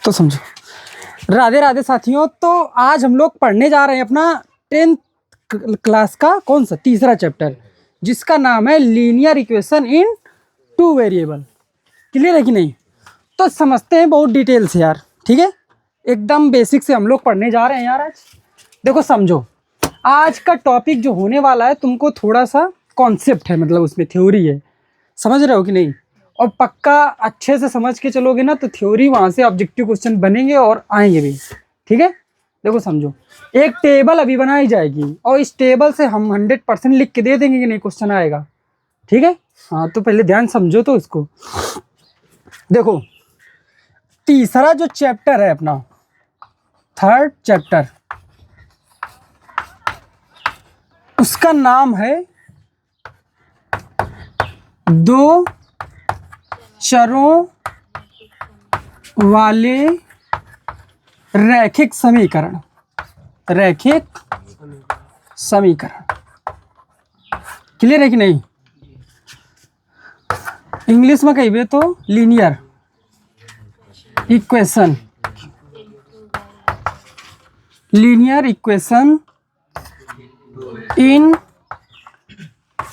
तो समझो। राधे राधे साथियों। तो आज हम लोग पढ़ने जा रहे हैं अपना 10th क्लास का कौन सा तीसरा चैप्टर, जिसका नाम है linear equation in two variable. Clear है कि नहीं? तो समझते हैं बहुत डिटेल से यार, ठीक है। एकदम बेसिक से हम लोग पढ़ने जा रहे हैं यार। आज देखो समझो, आज का टॉपिक जो होने वाला है तुमको थोड़ा सा कॉन्सेप्ट है, मतलब उसमें थ्योरी है, समझ रहे हो कि नहीं? और पक्का अच्छे से समझ के चलोगे ना तो थ्योरी वहाँ से ऑब्जेक्टिव क्वेश्चन बनेंगे और आएंगे भी, ठीक है। देखो समझो, एक टेबल अभी बनाई जाएगी और इस टेबल से हम 100% लिख के दे देंगे कि नहीं क्वेश्चन आएगा, ठीक है। हाँ तो पहले ध्यान समझो तो इसको। देखो तीसरा जो चैप्टर है अपना, थर्ड चैप्टर, उसका नाम है दो चरों वाले रैखिक समीकरण। रैखिक समीकरण क्लियर है कि नहीं? इंग्लिश में कहिए तो linear equation. Linear equation in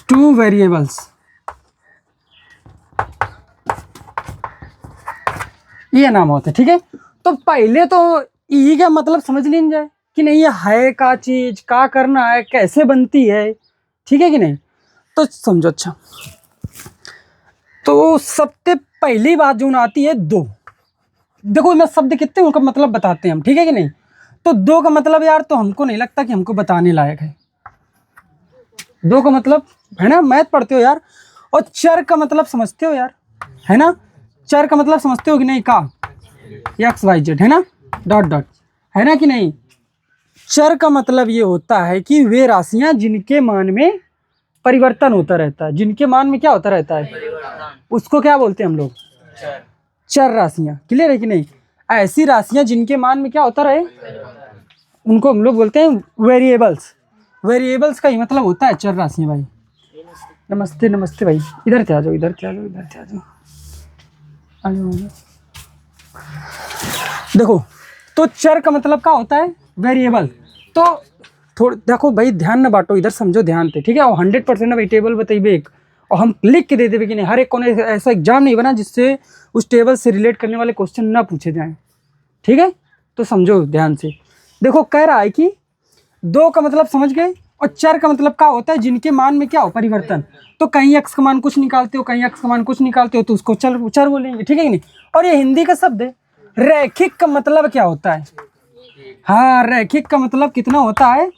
two variables, ये नाम होता है, ठीक है। तो पहले तो ई का मतलब समझ लीजिए जाए कि नहीं, ये है का चीज, का करना है, कैसे बनती है, ठीक है कि नहीं? तो समझो। अच्छा तो सबसे पहली बात जो आती है दो। देखो मैं शब्द कितने उनका मतलब बताते हैं हम, ठीक है कि नहीं? तो दो का मतलब यार तो हमको नहीं लगता कि हमको बताने लायक है। दो का मतलब है ना, मैथ पढ़ते हो यार। और चर का मतलब समझते हो यार, है ना? चर का मतलब समझते हो कि नहीं? का एक्स वाई जेड, है ना, डॉट डॉट, है ना कि नहीं? चर का मतलब ये होता है कि वे राशियां जिनके मान में परिवर्तन होता रहता है। जिनके मान में क्या होता रहता है, उसको क्या बोलते हैं हम लोग? चर राशियां। क्लियर है कि नहीं? ऐसी राशियां जिनके मान में क्या होता रहे, उनको हम लोग बोलते हैं वेरिएबल्स। वेरिएबल्स का ही मतलब होता है चर राशियां। भाई नमस्ते नमस्ते भाई, इधर से आ जाओ, इधर से आ जाओ, इधर से आ जाओ, आ जाओ। देखो तो चर का मतलब क्या होता है, वेरिएबल। तो थोड़ा देखो भाई, ध्यान न बांटो, इधर समझो ध्यान से, ठीक है। और 100% भाई टेबल बताइए एक, और हम लिख के दे देवे कि नहीं। हर एक को ऐसा एग्जाम नहीं बना जिससे उस टेबल से रिलेट करने वाले क्वेश्चन ना पूछे जाएं, ठीक है। तो समझो ध्यान से। देखो कह रहा है कि दो का मतलब समझ गए, और चर का मतलब क्या होता है, जिनके मान में क्या हो, परिवर्तन। तो कहीं एक्स का मान कुछ निकालते हो, कहीं एक्स का मान कुछ निकालते हो, तो उसको चर चर बोलेंगे, ठीक है कि नहीं? और ये हिंदी का शब्द है। रैखिक का मतलब क्या होता है? हाँ, रैखिक का मतलब कितना होता है,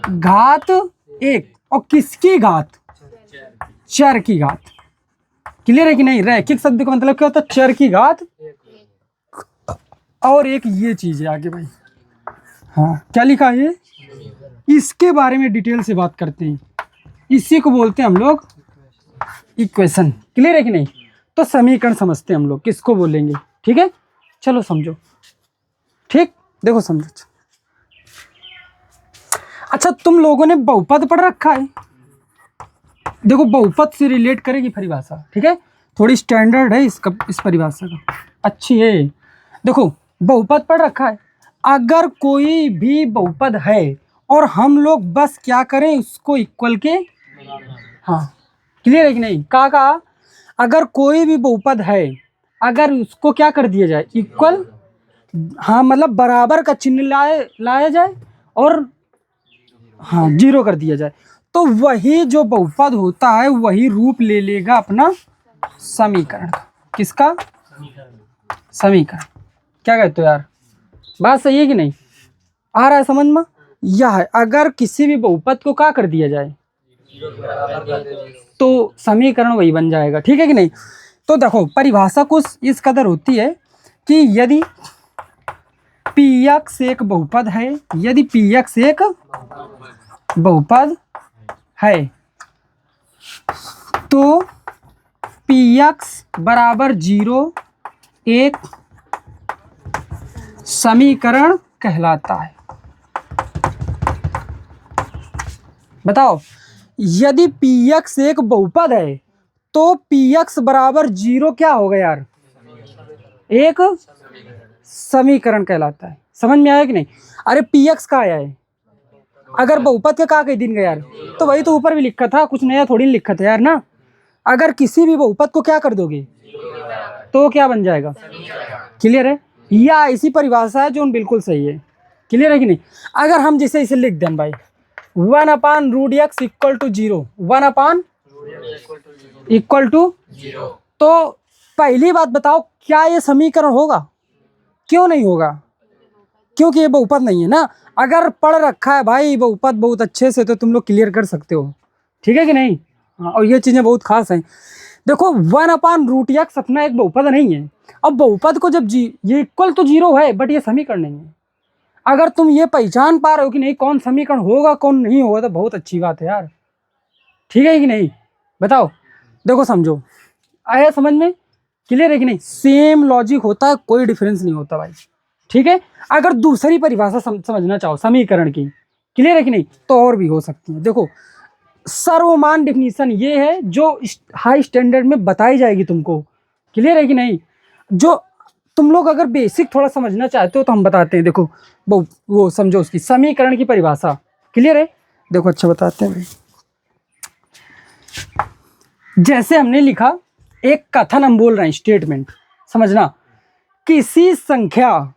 घात एक। और किसकी घात? चर की घात। क्लियर है कि नहीं? रैखिक शब्द का मतलब क्या होता है, चर की घात। और एक ये चीज है आगे भाई, हाँ क्या लिखा है, इसके बारे में डिटेल से बात करते हैं। इसी को बोलते हैं हम लोग इक्वेशन। क्लियर है कि नहीं? तो समीकरण समझते हैं हम लोग किसको बोलेंगे, ठीक है। चलो समझो, ठीक। देखो समझो। अच्छा तुम लोगों ने बहुपद पढ़ रखा है? देखो बहुपद से रिलेट करेगी परिभाषा, ठीक है। थोड़ी स्टैंडर्ड है इसका, इस परिभाषा का अच्छी है। देखो बहुपद पढ़ रखा है। अगर कोई भी बहुपद है और हम लोग बस क्या करें, उसको इक्वल के, हाँ क्लियर है कि नहीं? कहा अगर कोई भी बहुपद है, अगर उसको क्या कर दिया जाए, इक्वल, हाँ मतलब बराबर का चिन्ह लाया जाए और हाँ जीरो कर दिया जाए, तो वही जो बहुपद होता है वही रूप ले लेगा अपना समीकरण का। किसका? समीकरण। क्या कहते हो यार, बात सही है कि नहीं? आ रहा है समझ में? यह है, अगर किसी भी बहुपद को क्या कर दिया जाए तो समीकरण वही बन जाएगा, ठीक है कि नहीं? तो देखो परिभाषा कुछ इस कदर होती है कि यदि Px एक बहुपद है, यदि Px एक बहुपद है तो Px बराबर 0 एक समीकरण कहलाता है। बताओ, यदि Px एक बहुपद है तो Px बराबर 0 क्या होगा यार, एक समीकरण कहलाता है। समझ में आया कि नहीं? अरे पी एक्स का आया है, अगर बहुपद के कहा कहीं दिन गया यार, तो वही तो ऊपर भी लिखा था, कुछ नया थोड़ी लिखा था यार ना। अगर किसी भी बहुपद को क्या कर दोगे तो क्या बन जाएगा? क्लियर है? या इसी परिभाषा है जो बिल्कुल सही है। क्लियर है कि नहीं? अगर हम जैसे इसे लिख दें भाई 1/√x equal to 0, 1 equal to, तो पहली बात बताओ क्या ये समीकरण होगा? क्यों नहीं होगा? क्योंकि ये बहुपद नहीं है ना। अगर पढ़ रखा है भाई बहुपद बहुत अच्छे से तो तुम लोग क्लियर कर सकते हो। ठीक है कि नहीं? हाँ, और ये चीज़ें बहुत खास हैं। देखो 1/√x अपना एक बहुपद नहीं है। अब बहुपद को जब ये इक्वल टू 0 है, बट ये समीकरण नहीं है। अगर तुम ये पहचान पा रहे हो कि नहीं कौन समीकरण होगा कौन नहीं होगा, तो बहुत अच्छी बात है यार। ठीक है कि नहीं? बताओ, देखो समझो, आया समझ में? क्लियर है कि नहीं? सेम लॉजिक होता है, कोई डिफरेंस नहीं होता भाई। ठीक है? अगर दूसरी परिभाषा समझना चाहो समीकरण की, क्लियर है कि नहीं, तो और भी हो सकती है। देखो सर्वमान डिफिनीशन ये है जो हाई स्टैंडर्ड में बताई जाएगी तुमको। क्लियर है कि नहीं? जो तुम लोग अगर बेसिक थोड़ा समझना चाहते हो तो हम बताते हैं। देखो वो समझो उसकी समीकरण की परिभाषा। क्लियर है? देखो अच्छा बताते हैं भाई। जैसे हमने लिखा, एक कथन हम बोल रहे हैं, स्टेटमेंट समझना, किसी संख्या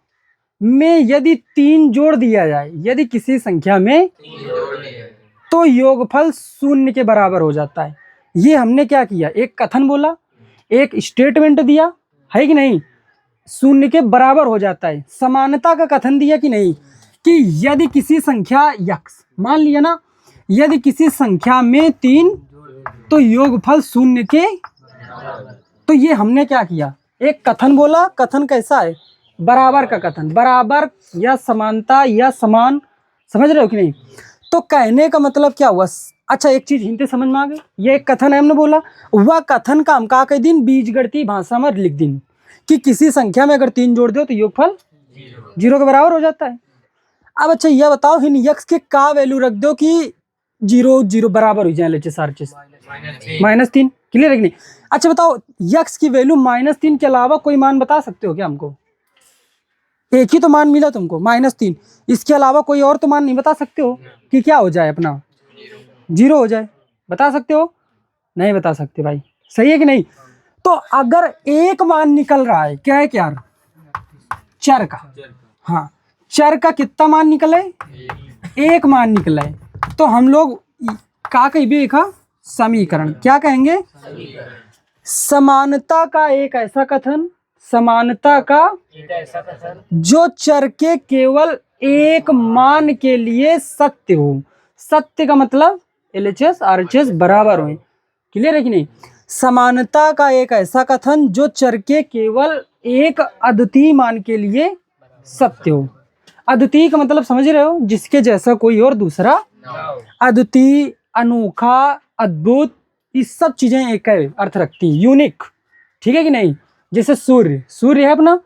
में यदि 3 जोड़ दिया जाए, यदि किसी संख्या में तो योगफल 0 के बराबर हो जाता है। ये हमने क्या किया? एक कथन बोला, एक स्टेटमेंट दिया, है कि नहीं? 0 के बराबर हो जाता है। समानता का कथन दिया कि नहीं, कि यदि किसी संख्या x मान लिया ना, यदि किसी संख्या में 3 तो योगफल 0 के, तो ये हमने क्या किया? एक कथन बोला। कथन कैसा है? बराबर का कथन, बराबर या समानता या समान। समझ रहे हो कि नहीं? तो कहने का मतलब क्या हुआ? अच्छा एक चीज हिंदी समझ में आ गई। ये एक कथन है, हमने बोला, वह कथन का हम कहा दिन बीजगणितीय भाषा में लिख दिन कि किसी संख्या में अगर 3 जोड़ दो तो योगफल 0 के बराबर हो जाता है। अब अच्छा यह बताओ, इन यक्स के का वैल्यू रख दो कि 0 बराबर हो जाए, -3। क्लियर है कि नहीं? अच्छा बताओ, यक्स की वैल्यू -3 के अलावा कोई मान बता सकते हो क्या हमको? एक ही तो मान मिला तुमको, -3। इसके अलावा कोई और तो मान नहीं बता सकते हो कि क्या हो जाए अपना? 0 हो जाए। बता सकते हो? नहीं बता सकते भाई। सही है कि नहीं? तो अगर एक मान निकल रहा है, क्या है क्या? चर का। हाँ, चर का कितना मान निकला है? एक मान निकला है। तो हम लोग का कहीं भी लिखा समीकरण, क्या कहेंगे? समानता का एक ऐसा कथन, समानता का जो चर के केवल एक मान के लिए सत्य हो। सत्य का मतलब LHS RHS बराबर हो। क्लियर है कि नहीं? समानता का एक ऐसा कथन जो चर के केवल एक अद्वितीय मान के लिए सत्य हो। अद्वितीय का मतलब समझ रहे हो? जिसके जैसा कोई और दूसरा। अद्वितीय, अनोखा, अद्भुत, ये सब चीजें एक अर्थ रखती है, यूनिक। ठीक है कि नहीं? जैसे सूर्य है अपना,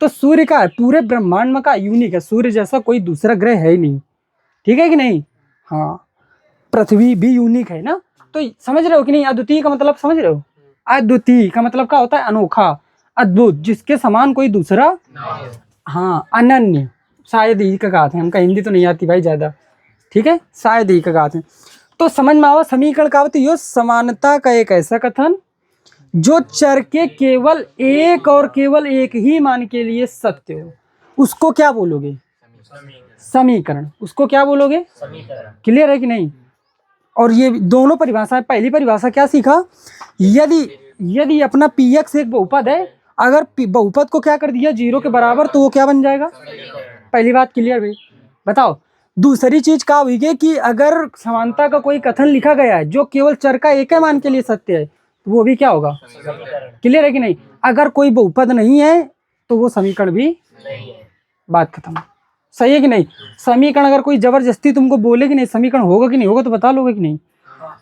तो सूर्य का है पूरे ब्रह्मांड में का यूनिक है। सूर्य जैसा कोई दूसरा ग्रह है ही नहीं। ठीक है कि नहीं? हाँ, पृथ्वी भी यूनिक है ना। तो समझ रहे हो कि नहीं? अद्वितीय का मतलब समझ रहे हो? अद्वितीय का मतलब क्या होता है? अनोखा, अद्भुत, जिसके समान कोई दूसरा। हाँ, अनन्य, शायद ही का गाते हैं। हमका हिंदी तो नहीं आती भाई ज्यादा। ठीक है, शायद ही का गाते हैं। तो समझ में आओ समीकरण का होता है समानता का एक ऐसा कथन जो चर के केवल एक और केवल एक ही मान के लिए सत्य हो। उसको क्या बोलोगे? समीकरण। उसको क्या बोलोगे? क्लियर है कि नहीं? और ये दोनों परिभाषाएं, पहली परिभाषा क्या सीखा? यदि अपना px एक बहुपद है, अगर बहुपद को क्या कर दिया 0 के बराबर, तो वो क्या बन जाएगा? पहली बात क्लियर भाई। बताओ दूसरी चीज क्या हुई कि अगर समानता का कोई कथन लिखा गया है जो केवल चर का एक मान के लिए सत्य है, तो वो भी क्या होगा? क्लियर है कि नहीं? अगर कोई बहुपद नहीं है तो वो समीकरण भी नहीं है। बात खत्म। सही है कि नहीं? समीकरण अगर कोई जबरदस्ती तुमको बोले कि नहीं समीकरण होगा कि नहीं होगा, तो बता लोगे कि नहीं?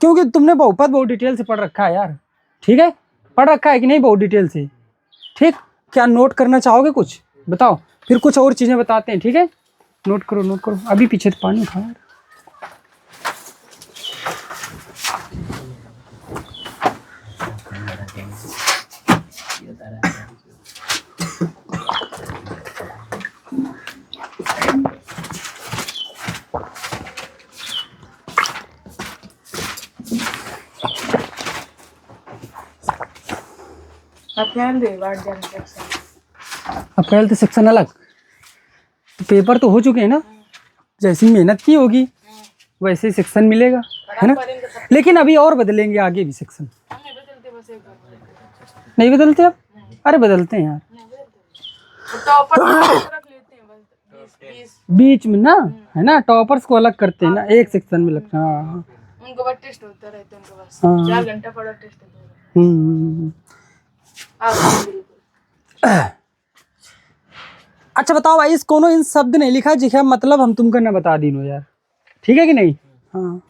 क्योंकि तुमने बहुपद बहुत डिटेल से पढ़ रखा है यार। ठीक है, पढ़ रखा है कि नहीं बहुत डिटेल से? ठीक, क्या नोट करना चाहोगे कुछ? बताओ, फिर कुछ और चीजें बताते हैं। ठीक है, नोट करो नोट करो। अभी पीछे तो पानी उठा यार। अप्रैल तो सेक्शन अलग, तो पेपर तो हो चुके हैं ना, जैसी मेहनत की होगी वैसे ही सेक्शन मिलेगा, है ना। लेकिन अभी और बदलेंगे आगे भी सेक्शन। नहीं बदलते अब? अरे बदलते हैं यार बीच में ना, है ना, टॉपर्स को अलग करते हैं ना, एक सेक्शन में लगता है। हाँ उनको बस टेस्ट होता रहता है, उनको बस हाँ। 4 घंटा पढ़ा टेस्ट होता है। अच्छा बताओ भाई, इस कोनो इन शब्द नहीं लिखा जिसका मतलब हम तुमको ना बता दी नो यार, ठीक है कि नहीं। हाँ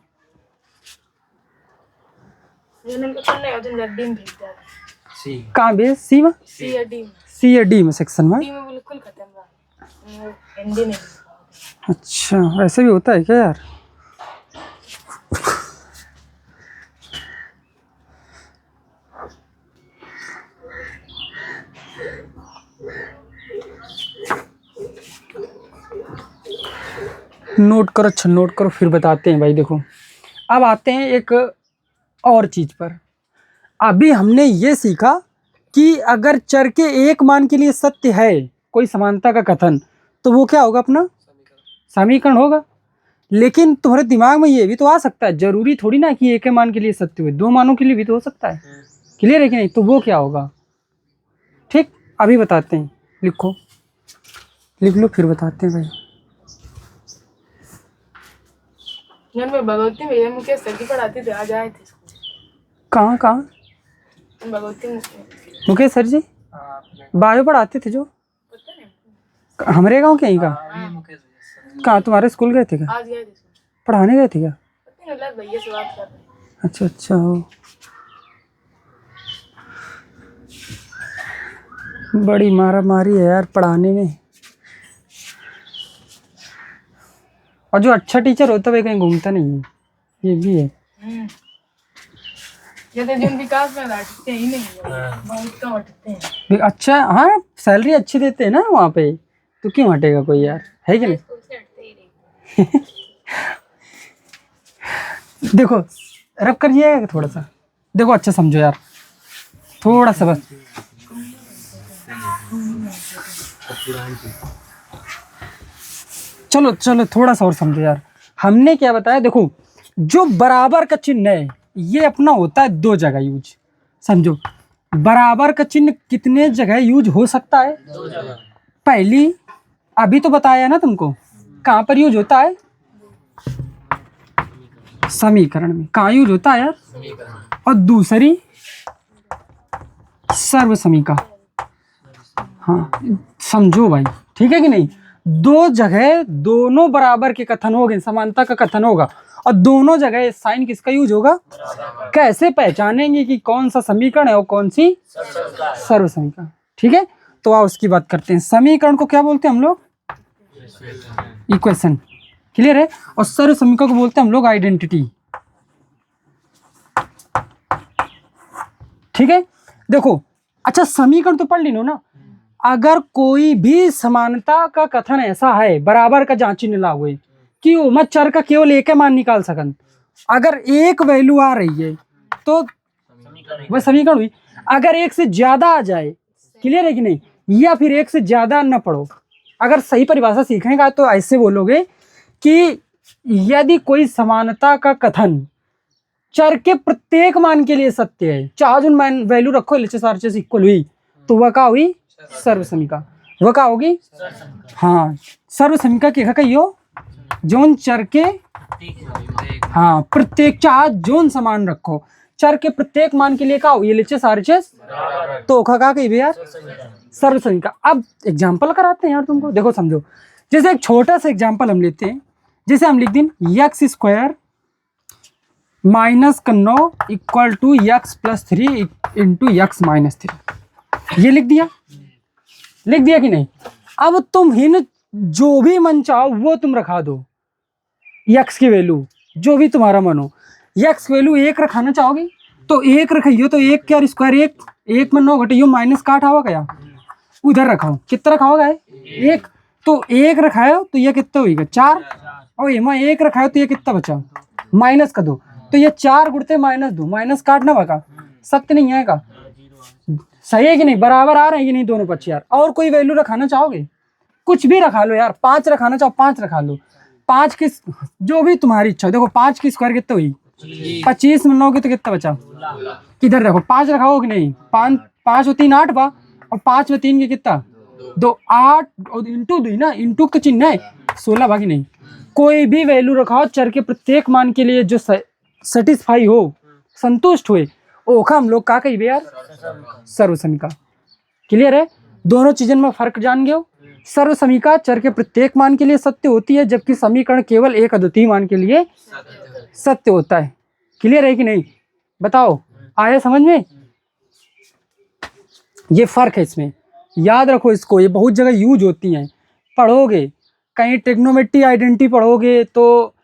कहाँ बे, सी में, सी या डी में सेक्शन में। बिल्कुल खत्म, हिंदी नहीं। अच्छा ऐसे भी होता है क्या यार। नोट करो, अच्छा नोट करो, फिर बताते हैं भाई। देखो अब आते हैं एक और चीज पर। अभी हमने ये सीखा कि अगर चर के एक मान के लिए सत्य है कोई समानता का कथन, तो वो क्या होगा, अपना समीकरण होगा। लेकिन तुम्हारे दिमाग में ये भी तो आ सकता है, जरूरी थोड़ी ना कि एक मान के लिए सत्य हो, 2 मानों के लिए भी तो हो सकता है। क्लियर है कि नहीं, तो वो क्या होगा, ठीक अभी बताते हैं। लिखो, लिख लो फिर बताते हैं भाई। भगवती भैया मुझे सर की पढ़ाती थे, आज आए थे। कहाँ कहाँ भगवती मुकेश सर जी बायो पढ़ाते थे जो हमारे गांव के ही का। कहाँ तुम्हारे स्कूल गए थे क्या? आज गए थे पढ़ाने गए थे क्या? भैया से बात कर रहे। अच्छा अच्छा हो, बड़ी मारा मारी है यार पढ़ाने में। और जो अच्छा टीचर होता है कहीं घूमता नहीं है, ये भी है। ये तो जिन विकास में हटते ही नहीं है, बहुत कम हटते हैं। अच्छा हाँ, सैलरी अच्छी देते हैं ना वहाँ पे, तो क्यों हटेगा कोई यार, है कि नहीं। देखो रब करिए थोड़ा सा, देखो अच्छा समझो यार, थोड़ा सा बस। चलो चलो थोड़ा सा और समझो यार। हमने क्या बताया, देखो जो बराबर का चिन्ह है ये अपना होता है 2 जगह यूज। समझो बराबर का चिन्ह कितने जगह यूज हो सकता है? 2 जगह। पहली अभी तो बताया ना तुमको, कहाँ पर यूज होता है, समीकरण में। कहाँ यूज होता है यार, और दूसरी सर्व समीका। हाँ समझो भाई, ठीक है कि नहीं। 2 जगह दोनों बराबर के कथन हो गए, समानता का कथन होगा, और दोनों जगह साइन किसका यूज होगा। कैसे पहचानेंगे कि कौन सा समीकरण है और कौन सी सर्व समीकरण, ठीक है। तो आओ उसकी बात करते हैं। समीकरण को क्या बोलते हैं हम लोग, इक्वेशन, क्लियर है। और सर्व समीकरण को बोलते हैं हम लोग आइडेंटिटी, ठीक है। देखो अच्छा समीकरण तो पढ़ ली लो ना। अगर कोई भी समानता का कथन ऐसा है, बराबर का जहाँ चिन्ह लागू है कि वो मत चर का केवल एक मान निकाल सकन, अगर एक वैल्यू आ रही है तो वह समीकरण हुई। अगर एक से ज्यादा आ जाए, क्लियर है कि नहीं, या फिर एक से ज्यादा न पढ़ो, अगर सही परिभाषा सीखेगा तो ऐसे बोलोगे कि यदि कोई समानता का कथन चर के प्रत्येक मान के लिए सत्य है, चाहे जो मान वैल्यू रखो LHS RHS इक्वल हुई, तो वह क्या हुई, सर्व समीका। वह क्या होगी, हाँ सर्व समीका क्या कहियो, जोन चर के, हाँ प्रत्येक, चाहे जोन समान रखो, चर के प्रत्येक मान के लिए क्या हुई LHS RHS, तो क्या कही यार, सर्व समीका। अब एग्जाम्पल कराते हैं यार तुमको, देखो समझो। जैसे एक छोटा सा एग्जाम्पल हम लेते हैं, जैसे हम लिख दें x² माइनस कन्नो equal to x+3 into x-3, ये लिख दिया कि नहीं। अब तुम हिन जो भी मन चाहो वो तुम रखा दो, x की वैल्यू जो भी तुम्हारा मन हो। x वैल्यू 1 रखाना चाहोगे तो 1 रखियो, तो 1 क्या स्क्वायर 1 में 9 घटियो माइनस काट आवा गया, उधर रखाओ, कितना रखा होगा 1, तो 1 रखायो तो ये कितना होगा 4, और यहाँ 1 रखायो तो ये कितना बचा माइनस का 2, तो ये 4 गुणते -2, माइनस काटना बका, सत्य नहीं आएगा, सही है कि नहीं, बराबर आ रहे हैं कि नहीं दोनों पक्ष यार। और कोई वैल्यू रखाना चाहोगे, कुछ भी रखा लो यार, 5 रखाना चाहो 5 रखा लो, 5 की जो भी तुम्हारी इच्छा हो। देखो 5 की स्क्वायर कितना हुई 25 में 9 की तो कितना बचा, किधर रखो 5 रखाओ कि नहीं, 5 5 और 3 8 बा, और 5 में 3 की कितना 2 8 और इंटू 2 ना, इंटू का चिन्ह है 16 बाकी नहीं। कोई भी वैल्यू रखाओ चर के प्रत्येक मान के लिए जो सेटिस्फाई हो, संतुष्ट हुए, ओखा हम लोग का कही यार सर्वसमीका। क्लियर है, दोनों चीजों में फर्क जान गए। सर्वसमीका चर के प्रत्येक मान के लिए सत्य होती है, जबकि समीकरण केवल एक अद्वितीय मान के लिए सत्य होता है। क्लियर है कि नहीं, बताओ आया समझ में, ये फर्क है इसमें, याद रखो इसको, ये बहुत जगह यूज होती हैं, पढ़ोगे कहीं ट्रिग्नोमेट्री आइडेंटिटी पढ़ोगे, तो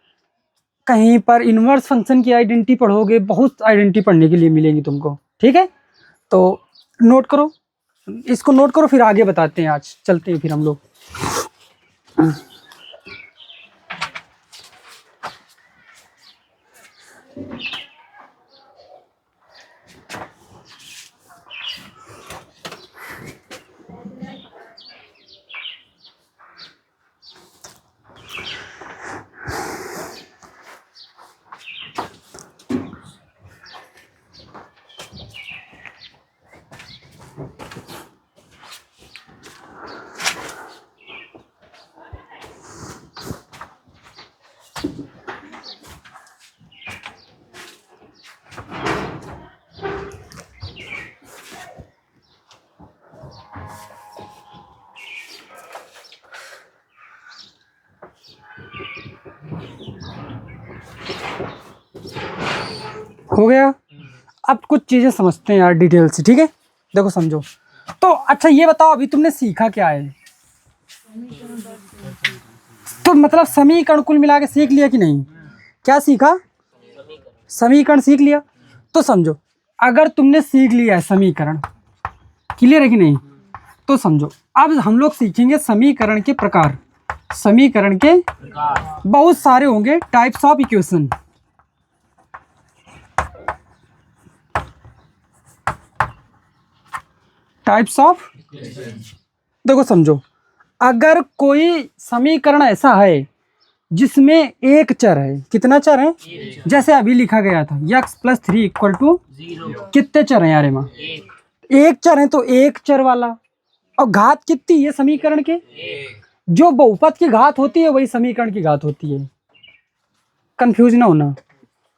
कहीं पर इनवर्स फंक्शन की आइडेंटिटी पढ़ोगे, बहुत आइडेंटिटी पढ़ने के लिए मिलेंगी तुमको। ठीक है, तो नोट करो, इसको नोट करो, फिर आगे बताते हैं, आज चलते हैं फिर हम लोग। हो गया, अब कुछ चीजें समझते हैं यार डिटेल से। ठीक है, देखो समझो तो। अच्छा ये बताओ अभी तुमने सीखा क्या है, तो मतलब समीकरण कुल मिला के सीख लिया कि नहीं, क्या सीखा, समीकरण सीख लिया। तो समझो अगर तुमने सीख लिया है समीकरण, क्लियर है कि नहीं, तो समझो अब हम लोग सीखेंगे समीकरण के प्रकार। समीकरण के बहुत सारे होंगे, types of equation. Types of, देखो समझो, अगर कोई समीकरण ऐसा है जिसमें एक चर है, कितना चर है, जैसे अभी लिखा गया था x + 3 = कितने चर हैं यार, माँ एक चर है, तो एक चर वाला, और घात कितनी है समीकरण के, जो बहुपद की घात होती है वही समीकरण की घात होती है, कंफ्यूज ना होना,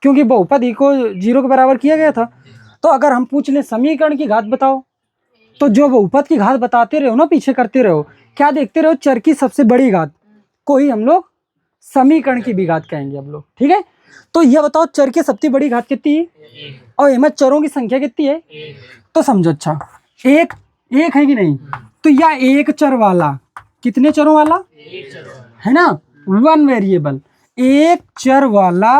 क्योंकि बहुपद ही को 0 के बराबर किया गया था। तो अगर हम पूछ लें समीकरण की घात बताओ, तो जो बहुपद की घात बताते रहो ना, पीछे करते रहो, क्या देखते रहो, चर की सबसे बड़ी घात को ही हम लोग समीकरण की भी घात कहेंगे हम लोग। ठीक है, तो यह बताओ चर की सबसे बड़ी घात कितनी है, और इनमें चरों की संख्या कितनी है, तो समझो अच्छा एक एक है कि नहीं, तो यह एक चर वाला, कितने चरों वाला है ना, 1 वेरिएबल, एक चर वाला,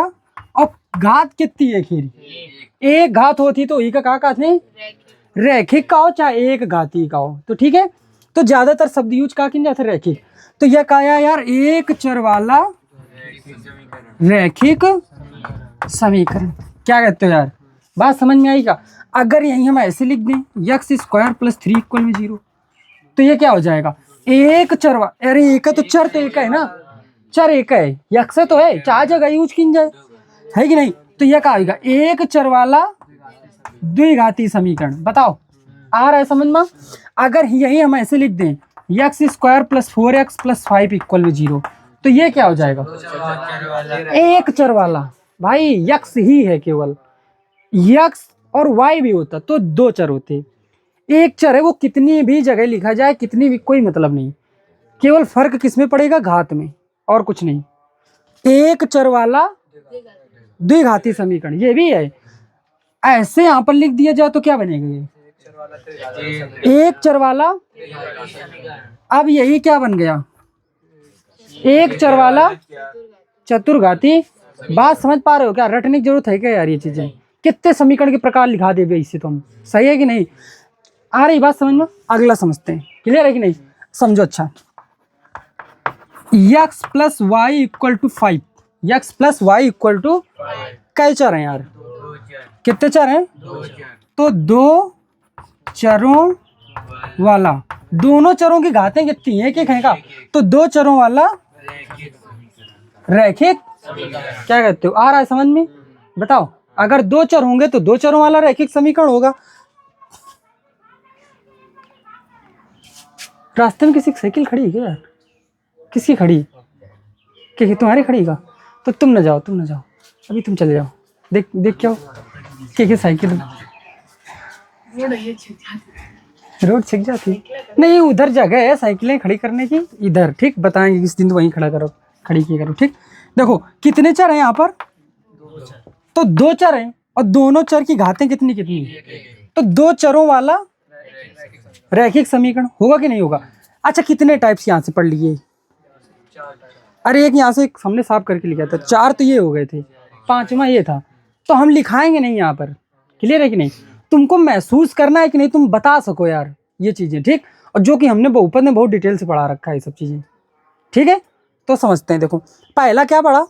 और घात कितनी है, खीर एक घात होती तो ई का कहते नहीं, रैखिक का हो चाहे एक घाती का हो, तो ठीक है, तो ज्यादातर शब्द यूज का किन जाते रैखिक। तो यह कहा यार एक चर वाला रैखिक समीकरण, क्या कहते हो यार, बात समझ में आई क्या। अगर यही हम ऐसे लिख दें x² + 3 = 0, तो ये क्या हो जाएगा, एक चर अरे एक है तो चर तो एक है ना, चर एक है, यक्स तो है, चार जगह यूज किन जाए, है कि नहीं, तो यह क्या होगा, एक चर वाला द्विघाती समीकरण। बताओ आ रहा है समझ में। अगर यही हम ऐसे लिख दें x² + 4x + 5 = 0, तो ये क्या हो जाएगा, एक चर वाला, भाई x ही है केवल, x और y भी होता तो दो चर होते, एक चर है वो कितनी भी जगह लिखा जाए, कितनी भी, कोई मतलब नहीं, केवल फर्क किसमें पड़ेगा, घात में, और कुछ नहीं। एक चर वाला द्विघाती समीकरण ये भी है, ऐसे यहां पर लिख दिया जाए तो क्या बनेगा, ये एक चर वाला, अब यही क्या बन गया, एक चर वाला चतुर्घाती। बात समझ पा रहे हो क्या, रटने की जरूरत है क्या यार, ये चीजें कितने समीकरण के प्रकार लिखा देवे इससे तुम, सही है कि नहीं, आ रही बात समझ में। अगला समझते हैं, क्लियर है कि नहीं, समझो अच्छा, x + y = 5, x + y = कई चर हैं यार, कितने चर हैं, तो 2 चरों वाला, दोनों चरों की घातें कितनी है, एक एक है का, तो दो चरों वाला रैखिक, क्या कहते हो, आ रहा है समझ में? बताओ, अगर दो चर होंगे तो दो चरों वाला रैखिक समीकरण होगा। रास्ते में किसी की साइकिल खड़ी है क्या यार? किसकी खड़ी? कि तुम्हारी खड़ी का? तो तुम न जाओ, अभी तुम चले जाओ, देख क्या हो कि साइकिल रोड ये छिप जाती रोड छिक जाती नहीं, उधर जगह है साइकिलें खड़ी करने की, इधर, ठीक, बताएंगे किस दिन तो वहीं खड़ी की करो, ठीक। देखो कितने चर हैं यहाँ पर, तो दो चर हैं, और दोनों चर की घातें कितनी कितनी, तो दो चरों वाला रैखिक समीकरण होगा कि नहीं होगा। अच्छा, कितने टाइप्स यहाँ से पढ़ लिए? अरे एक यहाँ से हमने साफ करके लिखा था, चार तो ये हो गए थे, पांचवा ये था, तो हम लिखाएंगे नहीं यहाँ पर, क्लियर है कि नहीं? तुमको महसूस करना है कि नहीं, तुम बता सको यार ये चीजें, ठीक। और जो कि हमने बहुपद में बहुत डिटेल से पढ़ा रखा है ये सब चीजें, ठीक है। तो समझते हैं, देखो पहला क्या पढ़ा,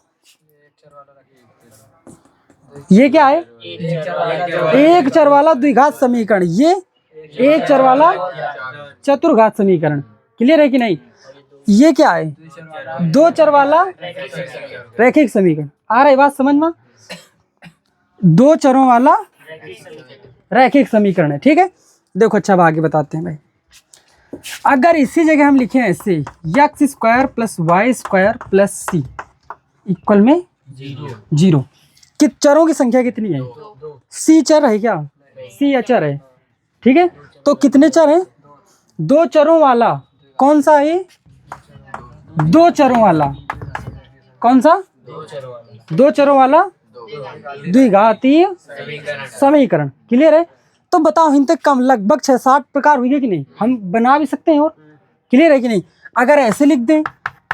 ये क्या है, एक चर वाला द्विघात समीकरण, ये एक चर वाला चतुर्घात समीकरण, क्लियर है कि नहीं? ये क्या है, दो चर वाला रैखिक समीकरण, आ रहा है बात समझ में? दो चरों वाला रैखिक समीकरण है, ठीक है। देखो अच्छा, अब आगे बताते हैं भाई। अगर इसी जगह हम लिखें ऐसे, X square plus Y square plus C equal में 0, कि चरों की संख्या कितनी है? सी चर है क्या? सी अचर है, ठीक है। तो कितने चर हैं? दो चरों वाला, कौन सा है? दो चरों वाला, कौन सा? दो चरों वाला द्विघातीय समीकरण, क्लियर है। तो बताओ इन तक कम लगभग 6-7 प्रकार हुई है कि नहीं, हम बना भी सकते हैं, और क्लियर है कि नहीं? अगर ऐसे लिख दें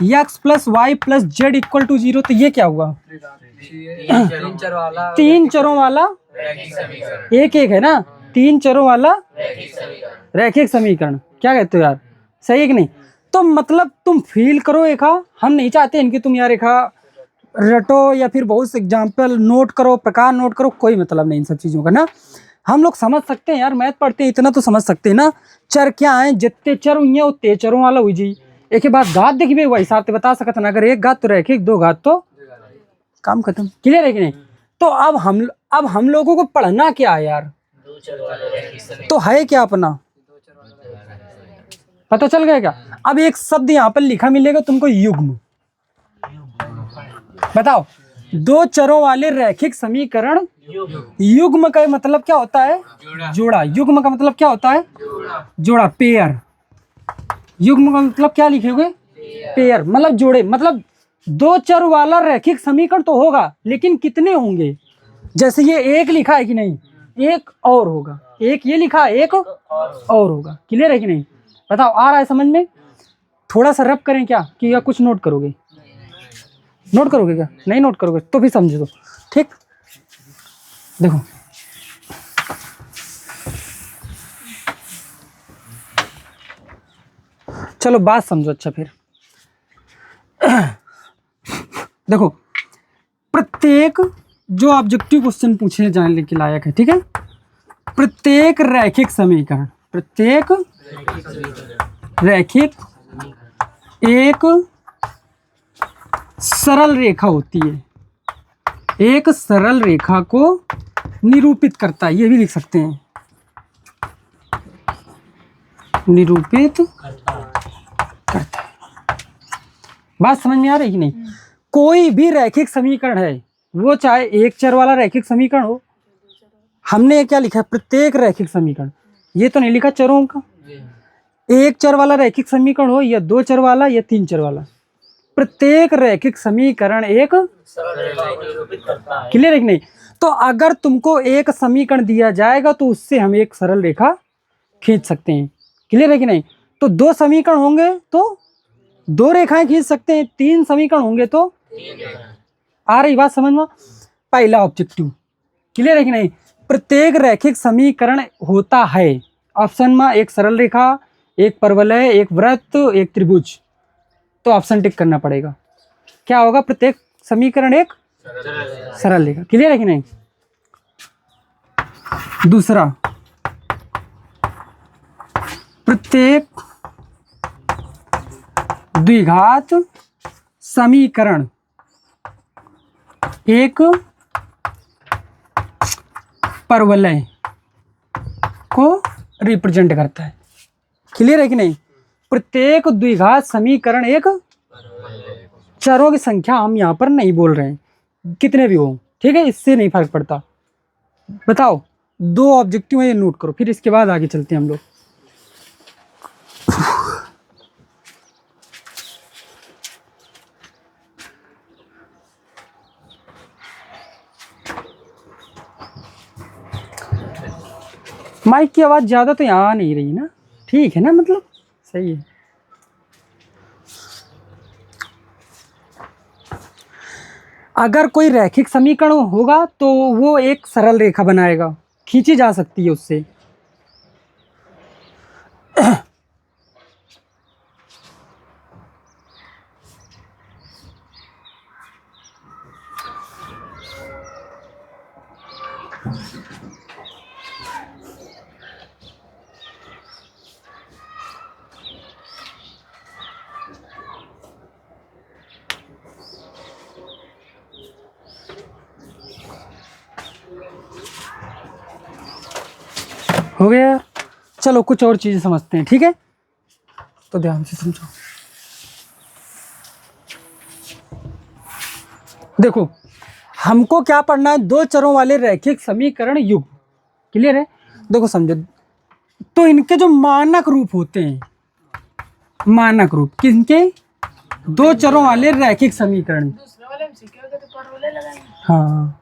x plus y plus z equal to 0, तो ये क्या हुआ? तीन चरों वाला एक है ना, तीन चरों वाला रैखिक समीकरण, क्या कहते हो यार, सही है कि नहीं? तो मतलब तुम फील करो एक, हम नहीं चाहते इनकी तुम यार एक रटो या फिर बहुत से एग्जाम्पल नोट करो, प्रकार नोट करो, कोई मतलब नहीं इन सब चीज़ों का ना। हम लोग समझ सकते हैं यार, मैथ पढ़ते हैं, इतना तो समझ सकते हैं ना। चर क्या है, जितने चर हुई हैं उतने चरों वाला हुई जी। एक ही बात घात देखिए वही हिसाब से बता सकते ना, अगर एक घात तो रैखिक, दो घात तो काम खत्म, क्लियर है कि नहीं? तो अब हम लोगों को पढ़ना क्या है यार, तो है क्या अपना, पता चल गया क्या? अब एक शब्द यहाँ पर लिखा मिलेगा तुमको, युग्म। बताओ, दो चरों वाले रैखिक समीकरण, युग्म का मतलब क्या होता है? जोड़ा। युग्म का मतलब क्या होता है? जोड़ा, पेयर। युग्म का मतलब क्या लिखे हुए? पेयर, मतलब जोड़े, मतलब दो चर वाला रैखिक समीकरण तो होगा, लेकिन कितने होंगे? जैसे ये एक लिखा है कि नहीं, एक और होगा, एक ये लिखा है, एक और होगा, क्लियर है कि नहीं? बताओ आ रहा है समझ में? थोड़ा सा रब करें क्या, कि या कुछ नोट करोगे? नोट करोगे क्या? नहीं नोट करोगे तो भी समझ दो, ठीक। देखो चलो बात समझो अच्छा फिर। देखो, प्रत्येक जो ऑब्जेक्टिव क्वेश्चन पूछे जाने के लायक है, ठीक है, प्रत्येक रैखिक समीकरण, प्रत्येक रैखिक एक सरल रेखा होती है, एक सरल रेखा को निरूपित करता है, ये भी लिख सकते हैं, निरूपित करता है। बात समझ में आ रही कि नहीं? कोई भी रैखिक समीकरण है, वो चाहे एक चर वाला रैखिक समीकरण हो, हमने क्या लिखा है? प्रत्येक रैखिक समीकरण, ये तो नहीं लिखा चरों का। एक चर वाला रैखिक समीकरण हो, या दो चर वाला, या तीन चर वाला, प्रत्येक रैखिक समीकरण एक क्लियर है कि नहीं? तो अगर तुमको एक समीकरण दिया जाएगा तो उससे हम एक सरल रेखा खींच सकते हैं, क्लियर है कि नहीं? तो दो समीकरण होंगे तो दो रेखाएं खींच सकते हैं, तीन समीकरण होंगे तो आ रही बात समझ में? पहला ऑब्जेक्टिव, क्लियर है कि नहीं? प्रत्येक रैखिक समीकरण होता है, ऑप्शन में एक सरल रेखा, एक परवलय, एक वृत्त, एक त्रिभुज, तो ऑप्शन टिक करना पड़ेगा। क्या होगा? प्रत्येक समीकरण एक सरल रेखा, क्लियर है कि नहीं? दूसरा, प्रत्येक द्विघात समीकरण एक परवलय को रिप्रेजेंट करता है। क्लियर है कि नहीं? प्रत्येक द्विघात समीकरण एक चरों की संख्या हम यहाँ पर नहीं बोल रहे हैं, कितने भी हो, ठीक है, इससे नहीं फर्क पड़ता। बताओ, 2 ऑब्जेक्टिव है, ये नोट करो, फिर इसके बाद आगे चलते हैं हम लोग। माइक की आवाज़ ज़्यादा तो यहाँ आ नहीं रही ना, ठीक है ना, मतलब सही है। अगर कोई रैखिक समीकरण होगा तो वो एक सरल रेखा बनाएगा, खींची जा सकती है उससे। हो गया? चलो कुछ और चीजें समझते हैं, ठीक है, तो ध्यान से समझो। देखो, हमको क्या पढ़ना है, 2 चरों वाले रैखिक समीकरण युग्म। क्लियर है? देखो समझो, तो इनके जो मानक रूप होते हैं, मानक रूप किनके, 2 चरों वाले रैखिक समीकरण। दूसरे वाले में सीखे होगा तो परवलय लगाएंगे। हाँ,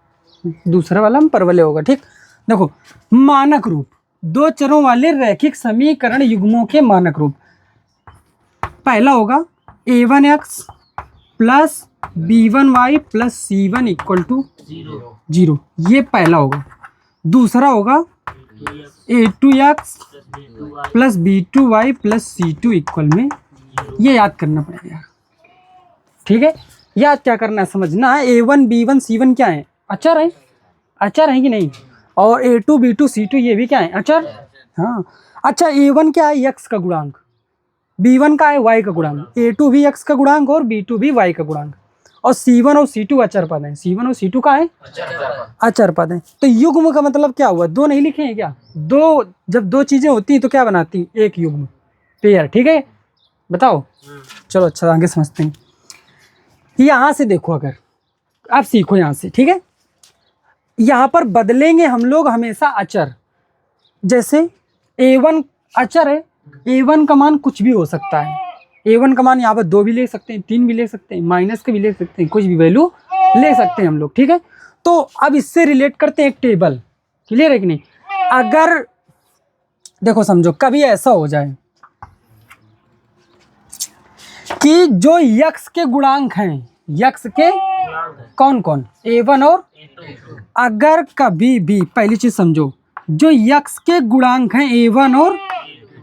दूसरा वाला हम परवलय होगा, ठीक। देखो, मानक रूप, 2 चरों वाले रैखिक समीकरण युग्मों के मानक रूप। पहला होगा a1x plus b1y plus c1 equal to 0, ये पहला होगा। दूसरा होगा a2x plus b2y plus c2 equal में, ये याद करना पड़ेगा, ठीक है। याद क्या करना है, समझना है, a1 b1 c1 क्या है, अचर है, अचर है कि नहीं, और a2 b2 c2 ये भी क्या है, अचर। हाँ, अच्छा, a1 क्या है, x का गुणांक, b1 का है y का गुणांक, a2 भी x का गुणांक और b2 भी y का गुणांक, और c1 और c2 अचर पद हैं। c1 और c2 का है अचर पद हैं। तो युग्म का मतलब क्या हुआ, 2 नहीं लिखे हैं क्या, 2, जब 2 चीजें होती हैं तो क्या बनाती हैं, एक युग्म, पेयर, ठीक है। बताओ, चलो अच्छा आगे समझते हैं। यहाँ से देखो, अगर आप सीखो यहाँ से, ठीक है, यहाँ पर बदलेंगे हम लोग हमेशा अचर। जैसे a1 अचर है, a1 का मान कुछ भी हो सकता है, a1 का मान यहाँ पर 2 भी ले सकते हैं, 3 भी ले सकते हैं, माइनस के भी ले सकते हैं, कुछ भी वैल्यू ले सकते हैं हम लोग, ठीक है। तो अब इससे रिलेट करते हैं एक टेबल। क्लियर है कि नहीं? अगर देखो समझो, कभी ऐसा हो जाए कि जो यक्स के गुणांक हैं, यक्स के कौन कौन, a1 और, अगर कभी भी, पहली चीज समझो, जो यक्स के गुणांक हैं a1 और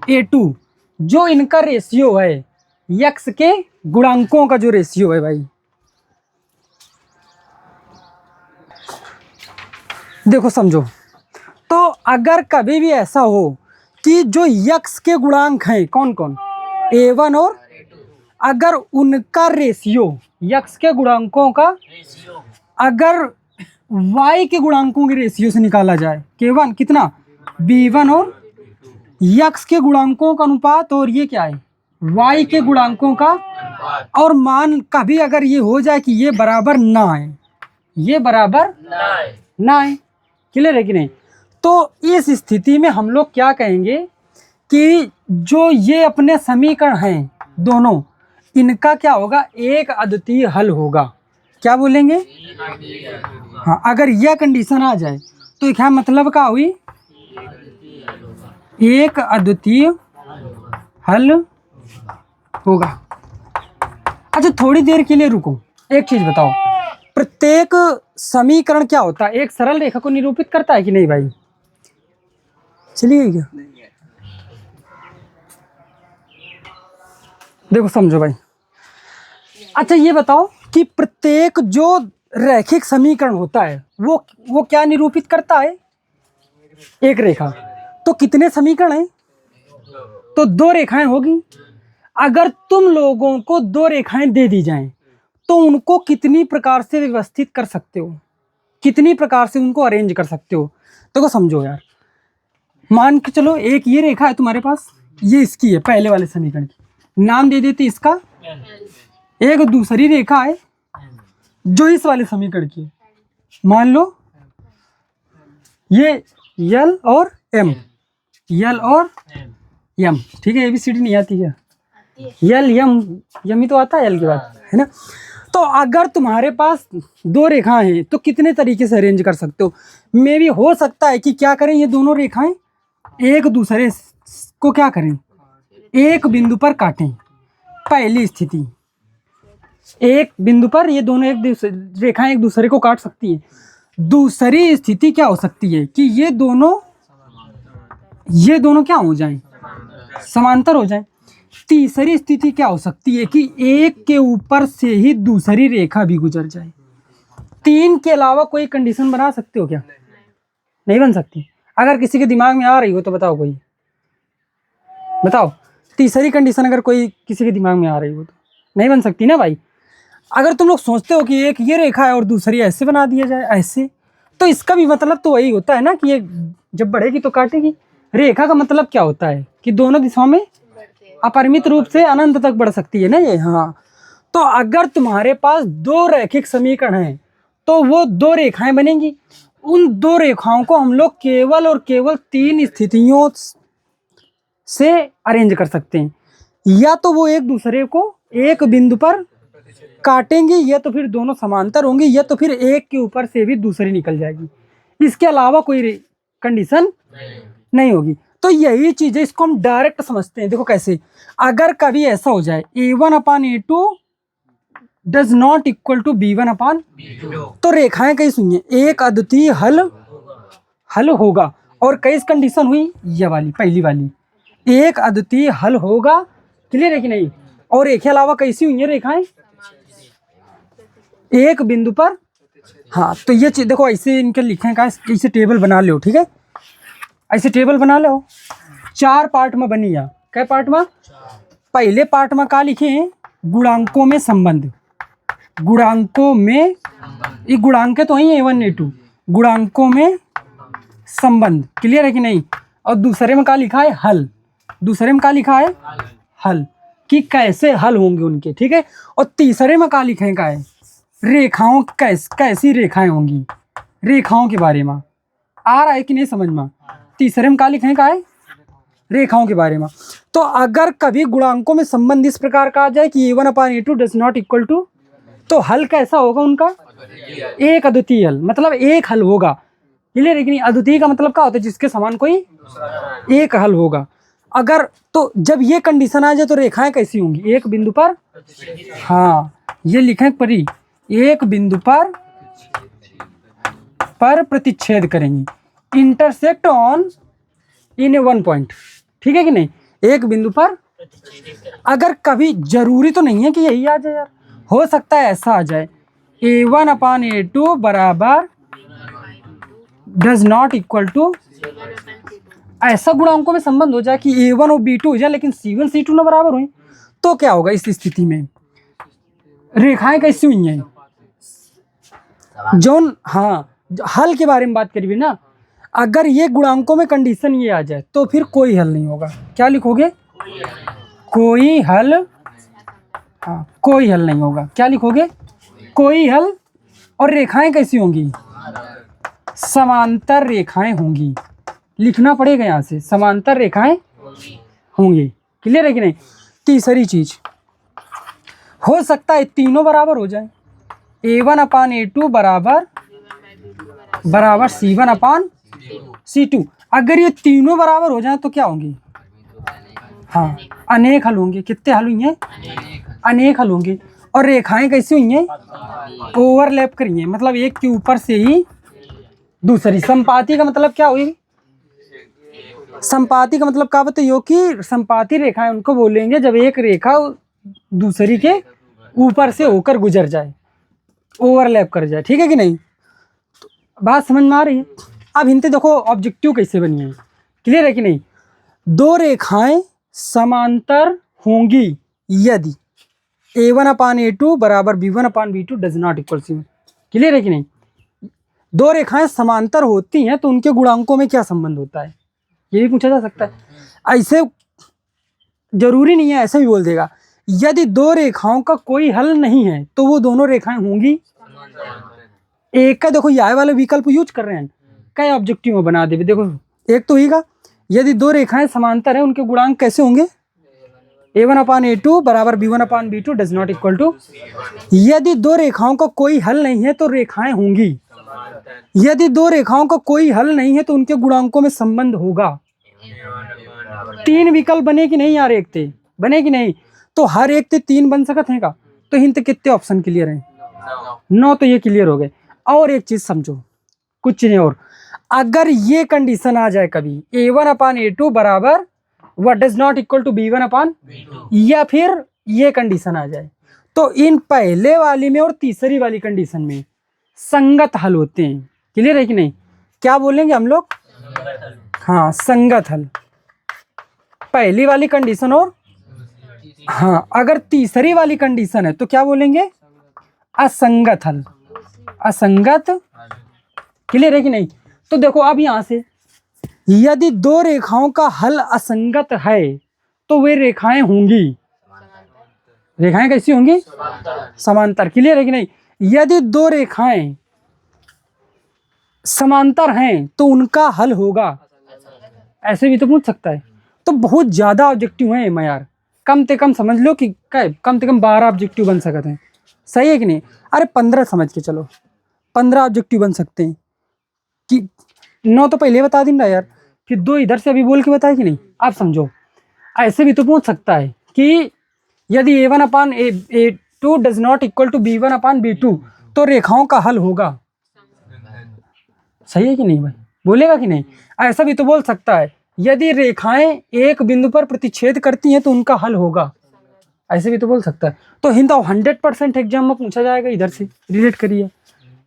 a2, जो इनका रेशियो है, यक्स के गुणांकों का जो रेशियो है भाई, देखो समझो, तो अगर कभी भी ऐसा हो कि जो यक्स के गुणांक हैं कौन कौन, a1 और, अगर उनका रेशियो, यक्स के गुणांकों का अगर y के गुणांकों के रेशियो से निकाला जाए, केवल कितना, b1 और यक्स के गुणांकों का अनुपात, और ये क्या है, y के गुणांकों का, और मान कभी अगर ये हो जाए कि ये बराबर ना आए, ये बराबर ना आए, क्लियर है कि नहीं? तो इस स्थिति में हम लोग क्या कहेंगे कि जो ये अपने समीकरण हैं दोनों, इनका क्या होगा, एक अद्वितीय हल होगा। क्या बोलेंगे? हाँ, अगर यह कंडीशन आ जाए तो क्या मतलब क्या हुई, एक अद्वितीय हल होगा। अच्छा, थोड़ी देर के लिए रुको, एक चीज बताओ, प्रत्येक समीकरण क्या होता है, एक सरल रेखा को निरूपित करता है कि नहीं भाई? चलिए क्या, देखो समझो भाई। अच्छा, ये बताओ कि प्रत्येक जो रैखिक समीकरण होता है वो क्या निरूपित करता है, एक रेखा। तो कितने समीकरण हैं, तो 2 रेखाएं होगी। अगर तुम लोगों को 2 रेखाएं दे दी जाएं तो उनको कितनी प्रकार से व्यवस्थित कर सकते हो, कितनी प्रकार से उनको अरेंज कर सकते हो। देखो समझो यार, मान के चलो एक ये रेखा है तुम्हारे पास, ये इसकी है पहले वाले समीकरण की, नाम दे देते इसका। एक दूसरी रेखा है जो इस वाले समीकरण की है, मान लो ये यल और एम, यल और यम, ठीक है। ABCD नहीं आती है, यल यम यम ही तो आता है यल के बाद, है ना। तो अगर तुम्हारे पास 2 रेखाएं हैं तो कितने तरीके से अरेंज कर सकते हो। मे भी हो सकता है कि क्या करें, ये दोनों रेखाएं एक दूसरे को क्या करें, एक बिंदु पर काटें। पहली स्थिति, एक बिंदु पर ये दोनों रेखाएं एक दूसरे को काट सकती हैं। दूसरी स्थिति क्या हो सकती है कि ये दोनों क्या हो जाएं, समांतर हो जाएं। तीसरी स्थिति क्या हो सकती है कि एक के ऊपर से ही दूसरी रेखा भी गुजर जाए। 3 के अलावा कोई कंडीशन बना सकते हो क्या? नहीं बन सकती। अगर किसी के दिमाग में आ रही हो तो बताओ, कोई बताओ। तीसरी कंडीशन अगर कोई किसी के दिमाग में आ रही हो तो नहीं बन सकती ना भाई। अगर तुम लोग सोचते हो कि एक ये रेखा है और दूसरी ऐसे बना दिया जाए, ऐसे, तो इसका भी मतलब तो वही होता है ना कि ये जब बढ़ेगी तो काटेगी। रेखा का मतलब क्या होता है कि दोनों दिशाओं में अपरिमित रूप से अनंत तक बढ़ सकती है ना ये। हाँ, तो अगर तुम्हारे पास 2 रैखिक समीकरण हैं तो वो 2 रेखाएं बनेंगी। उन 2 रेखाओं को हम लोग केवल और केवल 3 स्थितियों से अरेंज कर सकते हैं। या तो वो एक दूसरे को एक बिंदु पर काटेंगी, या तो फिर दोनों समांतर होंगी, या तो फिर एक के ऊपर से भी दूसरी निकल जाएगी। इसके अलावा कोई कंडीशन नहीं होगी। तो यही चीज़ है, इसको हम डायरेक्ट समझते हैं। देखो कैसे, अगर कभी ऐसा हो जाए A1/A2 does not equal to B1/B2, तो रेखाएं कहीं सुनिए, एक अद्वितीय हल होगा। और कई कंडीशन हुई, ये वाली पहली वाली, एक अद्वितीय हल होगा। क्लियर है कि नहीं? और एक के अलावा कैसी हुई है रेखाएं, एक बिंदु पर। हाँ, तो ये चीज देखो ऐसे इनके लिखे का, ऐसे टेबल बना लो, ठीक है। ऐसे टेबल बना लो, 4 पार्ट में बनी है। क्या पार्ट में? पहले पार्ट में क्या लिखे हैं, गुणांकों में संबंध। गुणांकों में, ये गुणांक तो ही है A1 A2, गुणांकों में संबंध। क्लियर है कि नहीं? और दूसरे में क्या लिखा है, हल। दूसरे में क्या लिखा है, हल, कि कैसे हल होंगे उनके, ठीक है। और तीसरे में क्या लिखे का है, रेखाओं कैसी रेखाएं होंगी, रेखाओं के बारे में। आ रहा है कि नहीं समझ में? तीसरे में क्या लिखे का है, रेखाओं के बारे में। तो अगर कभी गुणांकों में संबंध इस प्रकार का आ जाए कि A1/A2 does not equal to, तो हल कैसा होगा उनका, एक अद्वितीय हल, मतलब एक हल होगा। क्लियर है कि नहीं? अद्वितीय का मतलब क्या होता है, जिसके समान कोई एक हल होगा। अगर तो जब ये कंडीशन आ जाए तो रेखाएं कैसी होंगी, एक बिंदु पर। हाँ, ये लिखें परी, एक बिंदु पर प्रतिच्छेद करेंगी, इंटरसेक्ट ऑन इन 1 पॉइंट। ठीक है कि नहीं? एक बिंदु पर। अगर कभी, जरूरी तो नहीं है कि यही आ जाए यार, हो सकता है ऐसा आ जाए, A1/A2 बराबर डज नॉट इक्वल टू, ऐसा गुणांकों में संबंध हो जाए कि A1 और B2 हो जाए लेकिन C1 C2 ना बराबर हुई, तो क्या होगा इस स्थिति में, रेखाएं कैसी हुई हैं, जोन। हाँ, हल के बारे में बात करिए ना। अगर ये गुणांकों में कंडीशन ये आ जाए तो फिर कोई हल नहीं होगा। क्या लिखोगे, कोई हल। हाँ, कोई हल नहीं होगा। क्या लिखोगे, कोई हल। और रेखाएं कैसी होंगी, समांतर रेखाएं होंगी। लिखना पड़ेगा यहाँ से, समांतर रेखाएं होंगी। क्लियर है कि नहीं? तीसरी चीज, हो सकता है तीनों बराबर हो जाए, A1/A2 बराबर C1/C2। अगर ये तीनों बराबर हो जाए तो क्या होंगी, हाँ, अनेक हल होंगे। कितने हल हुई हैं, अनेक हल होंगे। और रेखाएं कैसी हुई हैं, ओवरलैप करी हैं, मतलब एक के ऊपर से ही दूसरी। संपाती का मतलब क्या हुई, संपाती का मतलब क्या बताइए कि संपाती रेखाएं उनको बोलेंगे जब एक रेखा दूसरी के ऊपर से होकर गुजर जाए, ओवरलैप कर जाए। ठीक है कि नहीं? तो बात समझ में आ रही है? अब हिंते देखो ऑब्जेक्टिव कैसे बनी है। क्लियर है कि नहीं? 2 रेखाएं समांतर होंगी यदि A1/A2 बराबर B1/B2 does not equal C1। Clear है कि नहीं? दो रेखाएं समांतर होती हैं तो उनके गुणांकों में क्या संबंध होता है, ये भी पूछा जा सकता है। ऐसे जरूरी नहीं है, ऐसे भी बोल देगा यदि दो रेखाओं का कोई हल नहीं है तो वो दोनों रेखाएं होंगी। एक का देखो ये वाला विकल्प यूज कर रहे हैं, कई ऑब्जेक्टिव में बना दे। देखो एक तो ही का यदि दो रेखाएं समांतर हैं उनके गुणांक कैसे होंगे, A1/A2 बराबर B1/B2 does not equal to. यदि दो रेखाओं का कोई हल नहीं है तो रेखाएं होंगी। यदि दो रेखाओं का कोई हल नहीं है तो उनके गुणांकों में संबंध होगा। तीन विकल्प बने कि नहीं यार, एक थे बने कि नहीं, तो हर एक थे तीन बन सकत हैं का, तो हिंत कितने ऑप्शन क्लियर हैं, 9, तो ये क्लियर हो गए। और एक चीज समझो, कुछ चीजें और, अगर ये कंडीशन आ जाए कभी A1/A2 बराबर वह does not equal to B1/B2 या फिर ये कंडीशन आ जाए तो इन पहले वाली में और तीसरी वाली कंडीशन में संगत हल होते हैं। क्लियर है कि नहीं? क्या बोलेंगे हम लोग? हाँ, संगत हल, पहली वाली कंडीशन और हाँ अगर तीसरी वाली कंडीशन है तो क्या बोलेंगे? असंगत हल, असंगत। क्लियर है कि नहीं? तो देखो अब यहां से यदि दो रेखाओं का हल असंगत है तो वे रेखाएं होंगी, रेखाएं कैसी होंगी? समांतर। क्लियर है कि नहीं? यदि दो रेखाएं समांतर हैं तो उनका हल होगा, ऐसे भी तो पूछ सकता है। तो बहुत ज्यादा ऑब्जेक्टिव है मैं यार, कम से कम समझ लो कि कम से कम 12 ऑब्जेक्टिव बन सकते हैं। सही है कि नहीं? अरे 15 समझ के चलो, 15 ऑब्जेक्टिव बन सकते हैं कि 9 तो पहले बता दिन यार, फिर 2 इधर से अभी बोल के बताए कि नहीं। आप समझो ऐसे भी तो पूछ सकता है कि यदि A1/A2 does not equal to B1/B2 तो रेखाओं का हल होगा। सही है कि नहीं भाई? बोलेगा कि नहीं? ऐसा भी तो बोल सकता है यदि रेखाएं एक बिंदु पर प्रतिच्छेद करती हैं तो उनका हल होगा, ऐसे भी तो बोल सकता है। तो हिंद 100% एग्जाम में पूछा जाएगा, इधर से रिलेट करिए।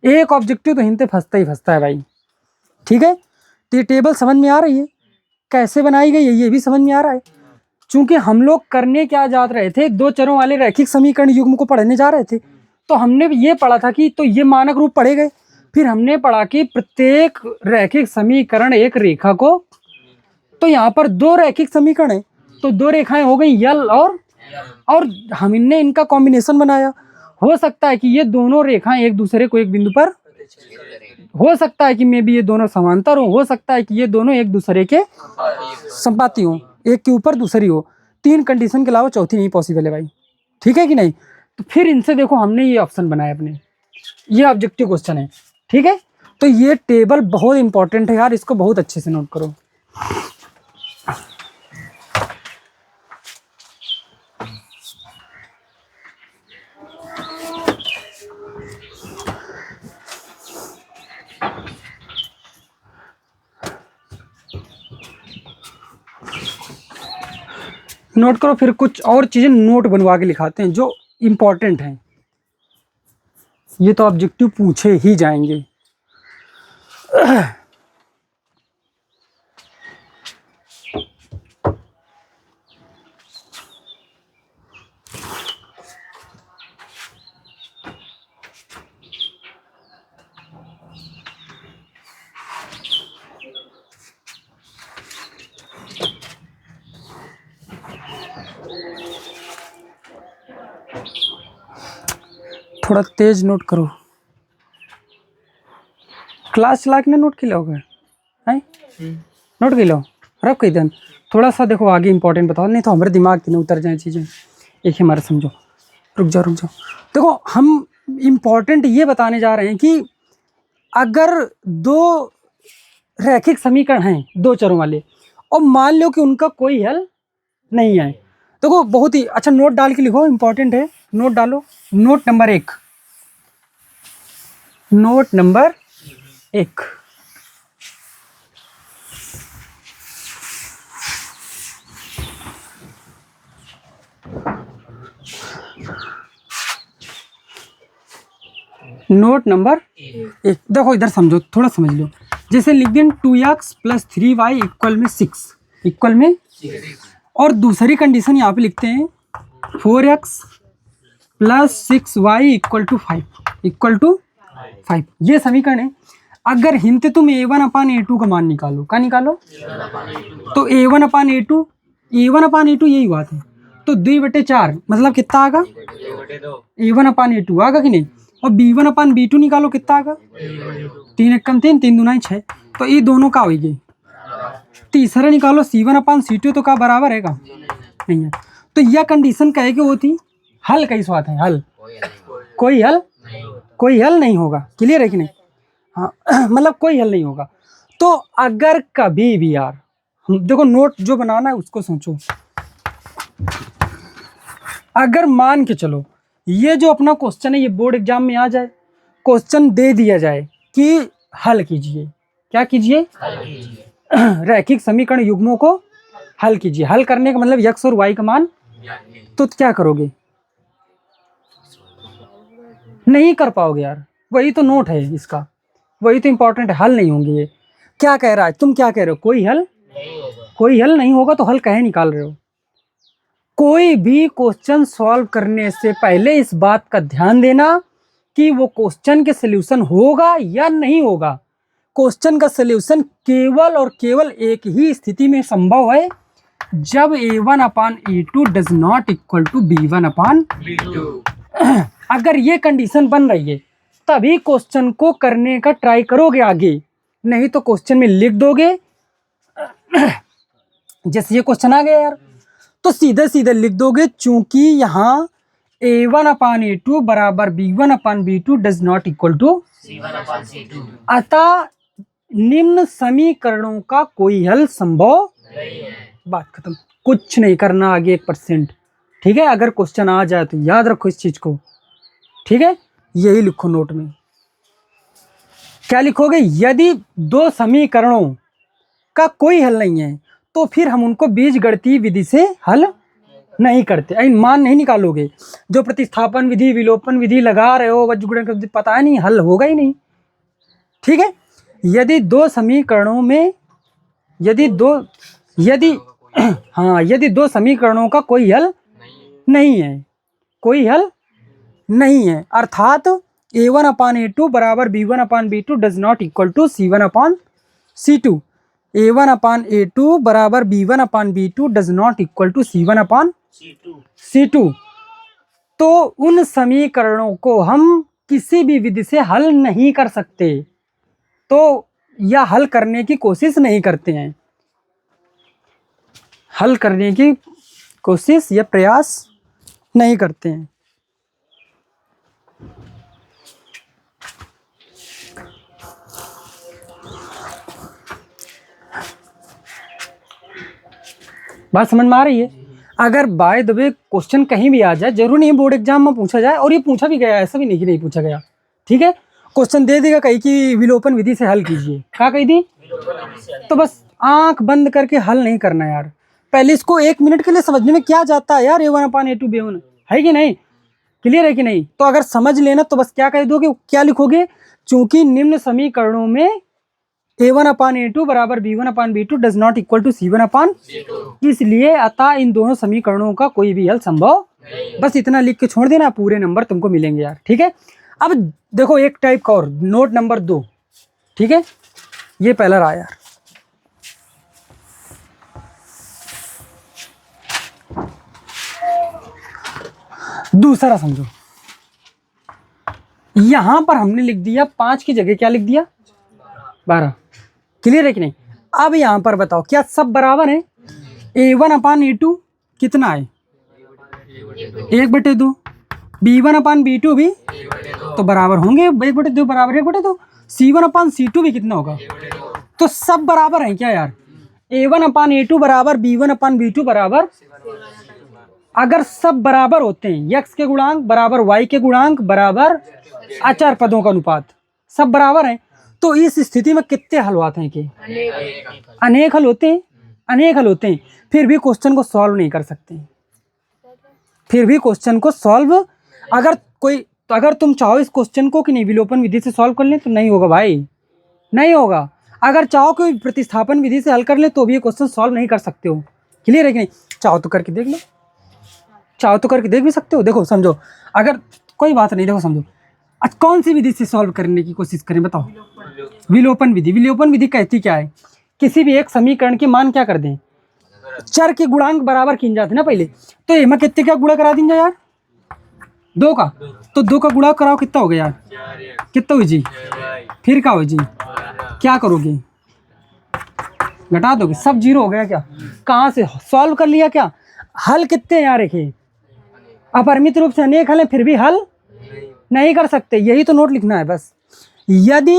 एक ऑब्जेक्टिव तो हिंद फंसता ही फंसता है भाई। ठीक है, तो ये टेबल समझ में आ रही है, कैसे बनाई गई है ये भी समझ में आ रहा है। चूंकि हम लोग करने क्या जा रहे थे, दो चरों वाले रैखिक समीकरण युग्म को पढ़ने जा रहे थे, तो हमने ये पढ़ा था कि तो ये मानक रूप पढ़े गए। फिर हमने पढ़ा कि प्रत्येक रैखिक समीकरण एक रेखा को, तो यहाँ पर 2 रैखिक समीकरण है तो 2 रेखाएं हो गई यल और हमने इनका कॉम्बिनेशन बनाया। हो सकता है कि ये दोनों रेखाएं एक दूसरे को एक बिंदु पर, हो सकता है कि मे भी ये दोनों समांतर हो सकता है कि ये दोनों एक दूसरे के संपाती हो, एक के ऊपर दूसरी हो। 3 कंडीशन के अलावा चौथी नहीं पॉसिबल है भाई। ठीक है कि नहीं? तो फिर इनसे देखो हमने ये ऑप्शन बनाया अपने, ये ऑब्जेक्टिव क्वेश्चन है। ठीक है, तो ये टेबल बहुत इंपॉर्टेंट है यार, इसको बहुत अच्छे से नोट करो। नोट करो, फिर कुछ और चीजें नोट बनवा के लिखाते हैं जो इंपॉर्टेंट हैं। ये तो ऑब्जेक्टिव पूछे ही जाएंगे। थोड़ा तेज नोट करो, क्लास चला के नोट के लोगे हैं, नोट के लो रख के दिन थोड़ा सा देखो आगे इंपॉर्टेंट बताओ, नहीं तो हमारे दिमाग की नहीं उतर जाए चीज़ें। एक ही हमारा समझो, रुक जाओ देखो, हम इम्पॉर्टेंट ये बताने जा रहे हैं कि अगर 2 रैखिक समीकरण हैं 2 चरों वाले और मान लो कि उनका कोई हल नहीं है, देखो बहुत ही अच्छा नोट डाल के लिखो, इंपॉर्टेंट है, नोट डालो। Note number 1, note number 1, note number 1 देखो इधर समझो, थोड़ा समझ लो। जैसे लिख दें 2x + 3y = 6 इक्वल में, और दूसरी कंडीशन यहाँ पे लिखते हैं 4x + 6y = 5 इक्वल टू 5। ये समीकरण है। अगर हिंते तुम a1/a2 का मान निकालो, क्या निकालो? तो a1/a2 यही बात है। तो 2/4 मतलब कितना आएगा? a1/a2 आएगा कि नहीं? और b1/b2 निकालो, कितना आएगा? 3 × 3 3 दूना 6। तो ये दोनों का होगी। तीसरा निकालो c1/c2, तो क्या बराबर है का? नहीं है। तो यह कंडीशन कहे कि वो थी हल कैसे बात है? हल कोई हल नहीं होगा। क्लियर है कि नहीं? हाँ मतलब कोई हल नहीं होगा। तो अगर कभी भी यार, हम देखो नोट जो बनाना है उसको सोचो। अगर मान के चलो ये जो अपना क्वेश्चन है ये बोर्ड एग्जाम में आ जाए, क्वेश्चन दे दिया जाए कि हल कीजिए, क्या कीजिए? रैखिक समीकरण युग्मों को हल कीजिए। हल करने का मतलब x और y का मान, तो क्या करोगे? नहीं कर पाओगे यार। वही तो नोट है इसका, वही तो इम्पोर्टेंट है। हल नहीं होंगे ये। क्या कह रहा है? तुम क्या कह रहे हो? कोई हल नहीं होगा। तो हल कहे निकाल रहे हो? कोई भी क्वेश्चन सॉल्व करने से पहले इस बात का ध्यान देना कि वो क्वेश्चन के सॉल्यूशन होगा या नहीं होगा। क्वेश्चन का सॉल्यूशन केवल और केवल एक ही स्थिति में संभव है, जब a1/a2 does not equal to b1/b2। अगर ये कंडीशन बन रही है तभी क्वेश्चन को करने का ट्राई करोगे आगे, नहीं तो क्वेश्चन में लिख दोगे। जैसे ये क्वेश्चन आ गया यार, तो सीधे सीधे लिख दोगे, चूंकि यहाँ a1/a2 बराबर b1/b2 does not equal to c1/c2, अतः निम्न समीकरणों का कोई हल संभव नहीं है। बात खत्म। कुछ नहीं करना आगे 1%। ठीक है? अगर क्वेश्चन आ जाए तो याद रखो इस चीज को। ठीक है? यही लिखो नोट में। क्या लिखोगे? यदि दो समीकरणों का कोई हल नहीं है तो फिर हम उनको बीजगणितीय विधि से हल नहीं करते। मान नहीं निकालोगे। जो प्रतिस्थापन विधि, विलोपन विधि लगा रहे हो, बीजगणित विधि, पता नहीं, हल होगा ही नहीं। ठीक है? यदि दो समीकरणों में यदि दो समीकरणों का कोई हल नहीं है, कोई हल नहीं है, अर्थात a1/a2 बराबर b1/b2 does not equal to c1/c2। a1/a2 बराबर b1/b2 does not equal to c1/c2। तो उन समीकरणों को हम किसी भी विधि से हल नहीं कर सकते, तो या हल करने की कोशिश नहीं करते हैं। हल करने की कोशिश या प्रयास नहीं करते हैं। बात समझ में आ रही है? अगर बाय द वे क्वेश्चन कहीं भी आ जाए, जरूर नहीं बोर्ड एग्जाम में पूछा जाए, और ये पूछा भी गया, ऐसा भी नहीं कि नहीं पूछा गया। ठीक है? क्वेश्चन दे देगा कहीं कि विलोपन विधि से हल कीजिए, क्या कही थी? तो बस आंख बंद करके हल नहीं करना यार। पहले इसको 1 मिनट के लिए समझने में क्या जाता है यार, a1/a2 b1 है कि नहीं? क्लियर है कि नहीं? तो अगर समझ लेना तो बस क्या कह दोगे, क्या लिखोगे? चूंकि निम्न समीकरणों में a1/a2 बराबर b1/b2 does not equal to c1/c2, इसलिए अतः इन दोनों समीकरणों का कोई भी हल संभव। बस इतना लिख के छोड़ देना, पूरे नंबर तुमको मिलेंगे यार। ठीक है? अब देखो एक टाइप का और, नोट नंबर 2। ठीक है? ये पहला रहा यार। दूसरा समझो, यहां पर हमने लिख दिया 5 की जगह क्या लिख दिया? 12। क्लियर है कि नहीं? अब यहां पर बताओ क्या सब बराबर है? a1/a2 कितना है? 1/2। b1/b2 भी तो बराबर होंगे, 1/2 बराबर 1/2। c1/c2 भी कितना होगा? तो सब बराबर है क्या यार? a1/a2 बराबर b1/b2 बराबर, अगर सब बराबर होते हैं, x के गुणांक बराबर y के गुणांक बराबर अचर पदों का अनुपात, सब बराबर हैं, तो इस स्थिति में कितने हल होते हैं? कि अनेक हल होते हैं। अनेक हल होते हैं, फिर भी क्वेश्चन को सॉल्व नहीं कर सकते। फिर भी क्वेश्चन को सॉल्व अगर तुम चाहो इस क्वेश्चन को कि नहीं विलोपन विधि से सॉल्व कर लें, तो नहीं होगा भाई, नहीं होगा। अगर चाहो कि प्रतिस्थापन विधि से हल कर ले तो भी ये क्वेश्चन सॉल्व नहीं कर सकते हो। क्लियर है कि नहीं? चाहो तो करके देख लो, चाहो तो करके देख भी सकते हो। देखो समझो, अगर कोई बात नहीं, देखो समझो, आज कौन सी विधि से सॉल्व करने की कोशिश करें बताओ? विलोपन विधि। विलोपन विधि कहती क्या है? किसी भी एक समीकरण के मान क्या कर दें, चर के गुणांक बराबर किन जाते ना पहले, तो एमा कितने का गुणा करा दीजिए यार, 2 का, तो 2 का गुणा कराओ, कितना हो गया यार, कितना हुई जी, फिर क्या हो जी, क्या करोगे, घटा दोगे, सब जीरो हो गया क्या? कहाँ से सॉल्व कर लिया क्या? हल कितने यार रखे, अपरिमित रूप से अनेक हल है फिर भी हल नहीं कर सकते, यही तो नोट लिखना है बस। यदि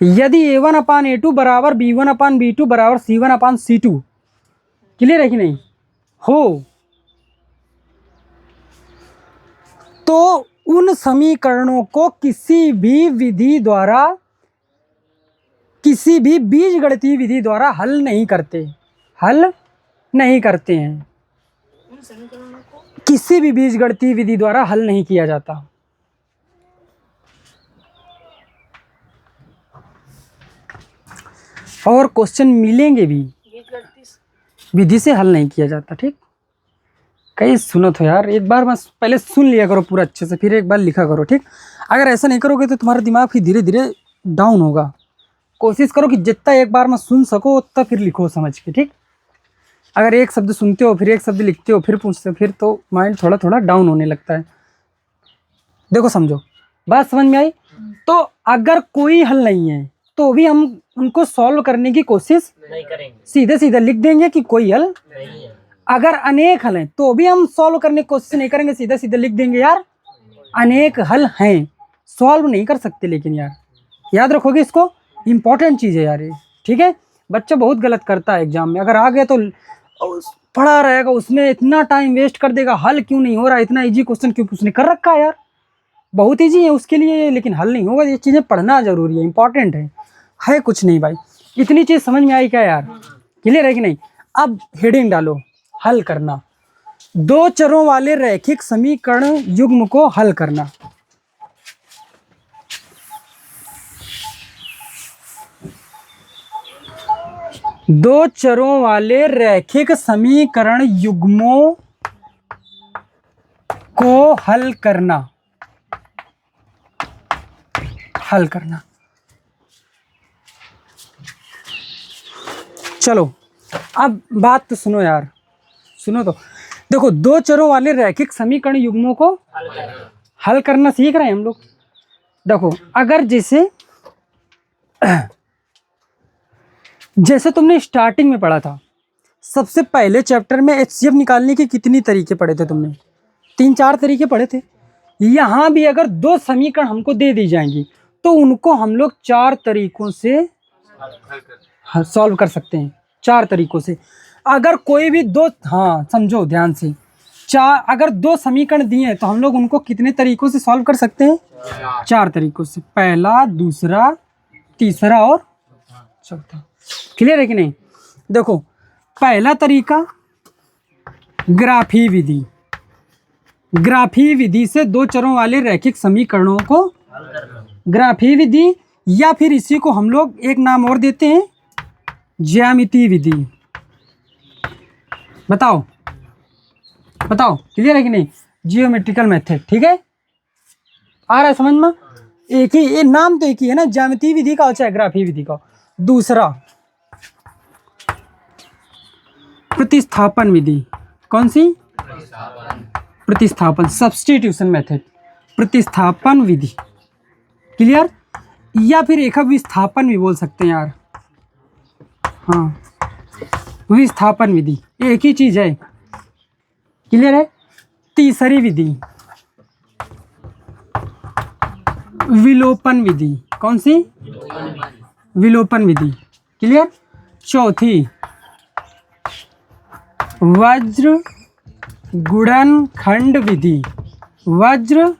a1/a2 बराबर b1/b2 बराबर c1/c2, क्लियर है कि नहीं, हो तो उन समीकरणों को किसी भी विधि द्वारा, किसी भी बीजगणितीय विधि द्वारा हल नहीं करते, हल नहीं करते हैं, उन समीकरणों को किसी भी बीजगणितीय विधि द्वारा हल नहीं किया जाता। और क्वेश्चन मिलेंगे भी, बीजगणितीय विधि से हल नहीं किया जाता। ठीक, कहीं सुनो तो यार, एक बार बस पहले सुन लिया करो पूरा अच्छे से, फिर एक बार लिखा करो। ठीक, अगर ऐसा नहीं करोगे तो तुम्हारा दिमाग फिर धीरे धीरे डाउन होगा। कोशिश करो कि जितना एक बार में सुन सको उतना फिर लिखो समझ के। ठीक, अगर एक शब्द सुनते हो फिर एक शब्द लिखते हो फिर पूछते हो, फिर तो माइंड थोड़ा थोड़ा डाउन होने लगता है। देखो समझो, बात समझ में आई? तो अगर कोई हल नहीं है तो भी हम उनको सॉल्व करने की कोशिश नहीं करेंगे, सीधे सीधे लिख देंगे कि कोई हल। नहीं है, अगर अनेक हल हैं तो भी हम सॉल्व करने की कोशिश नहीं करेंगे, सीधे सीधे लिख देंगे यार अनेक हल हैं, सॉल्व नहीं कर सकते। लेकिन यार याद रखोगे इसको, इंपॉर्टेंट चीज़ है यार ये। ठीक है, बच्चा बहुत गलत करता है एग्जाम में, अगर आ गया तो पढ़ा रहेगा उसमें इतना टाइम वेस्ट कर देगा, हल क्यों नहीं हो रहा, इतना इजी क्वेश्चन क्यों उसने कर रखा है यार, बहुत ईजी है उसके लिए लेकिन हल नहीं होगा। ये चीज़ें पढ़ना जरूरी है, इंपॉर्टेंट है कुछ नहीं भाई। इतनी चीज़ समझ में आई क्या यार, क्लियर है कि नहीं? अब हेडिंग डालो, हल करना, 2 चरों वाले रैखिक समीकरण युग्म को हल करना। दो चरों वाले रैखिक समीकरण युग्मों को हल करना, हल करना। चलो अब बात तो सुनो यार, सुनो तो, देखो 2 चरों वाले रैखिक समीकरण युग्मों को हल करना सीख रहे हैं हम लोग। देखो अगर जैसे तुमने स्टार्टिंग में पढ़ा था, सबसे पहले चैप्टर में एचसीएफ निकालने के कितनी तरीके पढ़े थे तुमने? 3-4 तरीके पढ़े थे। यहाँ भी अगर 2 समीकरण हमको दे दी जाएंगी तो उनको हम लोग 4 तरीकों से सॉल्व कर सकते हैं, 4 तरीकों से। अगर कोई भी 2, हाँ समझो ध्यान से, अगर 2 समीकरण दिए हैं तो हम लोग उनको कितने तरीकों से सॉल्व कर सकते हैं? 4 तरीकों से, पहला, दूसरा, तीसरा और चौथा। क्लियर है कि नहीं? देखो पहला तरीका ग्राफी विधि, ग्राफी विधि से 2 चरों वाले रैखिक समीकरणों को, ग्राफी विधि, या फिर इसी को हम लोग एक नाम और देते हैं ज्यामितीय विधि। बताओ बताओ, क्लियर है कि नहीं? Geometrical method. ठीक है, आ रहा है समझ में? एक ही, ये नाम तो एक ही है ना, ज्यामितीय विधि का चाहे ग्राफी विधि का। दूसरा प्रतिस्थापन विधि। कौन सी? प्रतिस्थापन, सब्स्टिट्यूशन मेथड, प्रतिस्थापन विधि। क्लियर? या फिर एक विस्थापन भी बोल सकते हैं यार, हाँ विस्थापन विधि, एक ही चीज है। क्लियर है? तीसरी विधि विलोपन विधि। कौन सी? विलोपन विधि। क्लियर? चौथी वज्र गुणनखंड विधि, वज्र।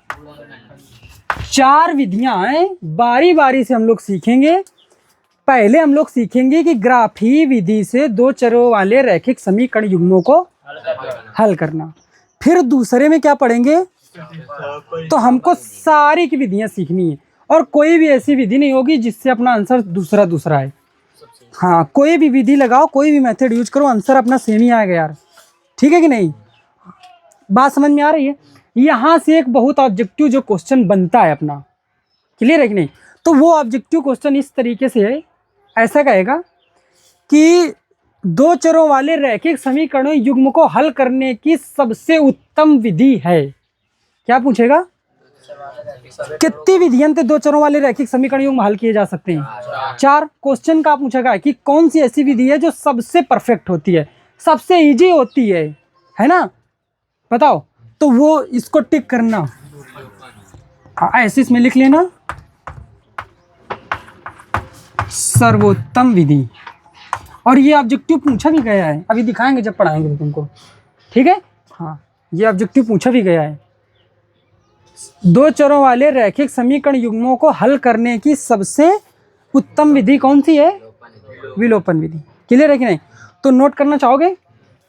4 विधियां हैं, बारी बारी से हम लोग सीखेंगे। पहले हम लोग सीखेंगे कि ग्राफी विधि से 2 चरों वाले रैखिक समीकरण युग्मों को हल करना। फिर दूसरे में क्या पढ़ेंगे? तो हमको सारी की विधियां सीखनी है और कोई भी ऐसी विधि नहीं होगी जिससे अपना आंसर दूसरा दूसरा है। हाँ, कोई भी विधि लगाओ, कोई भी मेथड यूज करो, आंसर अपना सेम ही आएगा यार। ठीक है कि नहीं? बात समझ में आ रही है? यहाँ से एक बहुत ऑब्जेक्टिव जो क्वेश्चन बनता है अपना, क्लियर है कि नहीं? तो वो ऑब्जेक्टिव क्वेश्चन इस तरीके से है, ऐसा कहेगा कि दो चरों वाले रैखिक समीकरणों युग्म को हल करने की सबसे उत्तम विधि है। क्या पूछेगा? कितनी विधियां से दो चरों वाले रैखिक समीकरण युग्म हल किए जा सकते हैं? 4। क्वेश्चन का पूछेगा कि कौन सी ऐसी विधि है जो सबसे परफेक्ट होती है, सबसे इजी होती है ना? बताओ। तो वो इसको टिक करना, ऐसे इसमें लिख लेना सर्वोत्तम विधि। और ये ऑब्जेक्टिव पूछा भी गया है, अभी दिखाएंगे जब पढ़ाएंगे तुमको। ठीक है? हाँ, ये ऑब्जेक्टिव पूछा भी गया है। दो चरों वाले रैखिक समीकरण युग्मों को हल करने की सबसे उत्तम विधि कौन सी है? विलोपन विधि। क्लियर है कि नहीं? तो नोट करना चाहोगे?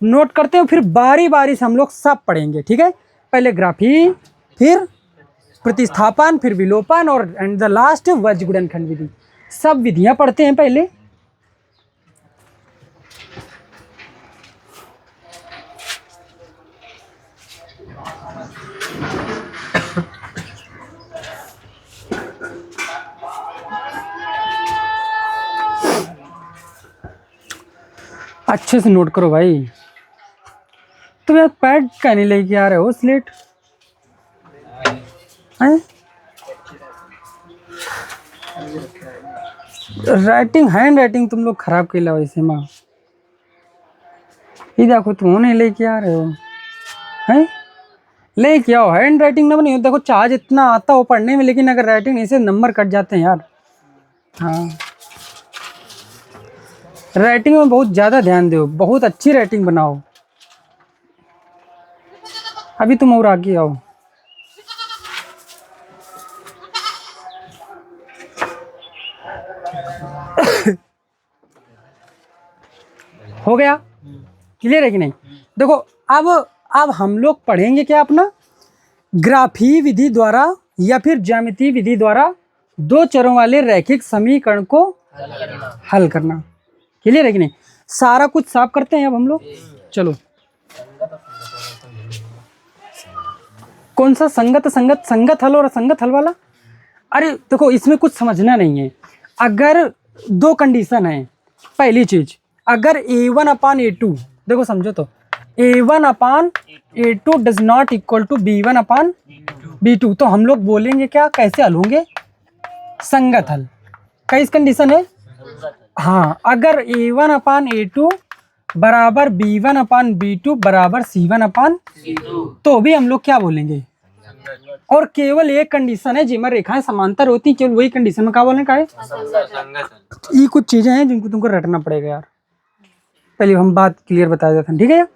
नोट करते हैं, फिर बारी बारी से हम लोग सब पढ़ेंगे। ठीक है? पहले ग्राफी, फिर प्रतिस्थापन, फिर विलोपन और एंड द लास्ट वज्र गुणनखंड विधि। सब विधियां पढ़ते हैं पहले। अच्छे से नोट करो भाई। तुम यार पैड क्या नहीं लेके आ रहे हो, स्लेट हैं? राइटिंग, हैंड राइटिंग तुम लोग खराब कर लो वैसे माँ। ये देखो तुम नहीं लेके आ रहे हो, हैं? लेके आओ, हैंड राइटिंग ना बनी हो। देखो चार्ज इतना आता हो पढ़ने में, लेकिन अगर राइटिंग नहीं से नंबर कट जाते हैं यार। हाँ, राइटिंग में बहुत ज़्यादा ध्यान दो, बहुत अच्छी राइटिंग बनाओ। अभी तुम और आगे आओ। हो गया? क्लियर है कि नहीं? देखो अब हम लोग पढ़ेंगे क्या अपना ग्राफी विधि द्वारा या फिर ज्यामितीय विधि द्वारा दो चरों वाले रैखिक समीकरण को हल करना। क्लियर है कि नहीं? सारा कुछ साफ करते हैं अब हम लोग। चलो, कौन सा संगत हल और असंगत हल वाला? अरे देखो, इसमें कुछ समझना नहीं है। अगर दो कंडीशन है, पहली चीज अगर a1/a2, देखो समझो तो a1/a2 does not equal to b1/b2, तो हम लोग बोलेंगे क्या, कैसे हल होंगे? संगत हल। कैसी कंडीशन है? हाँ, अगर a1/a2 बराबर b1/b2 बराबर c1/c2, तो भी हम लोग क्या बोलेंगे? और केवल एक कंडीशन है जिसमें रेखाएं समांतर होती हैं, केवल वही कंडीशन में क्या बोलने का है? ये कुछ चीजें हैं जिनको तुमको रटना पड़ेगा यार। पहले हम बात क्लियर बता देते हैं, ठीक है?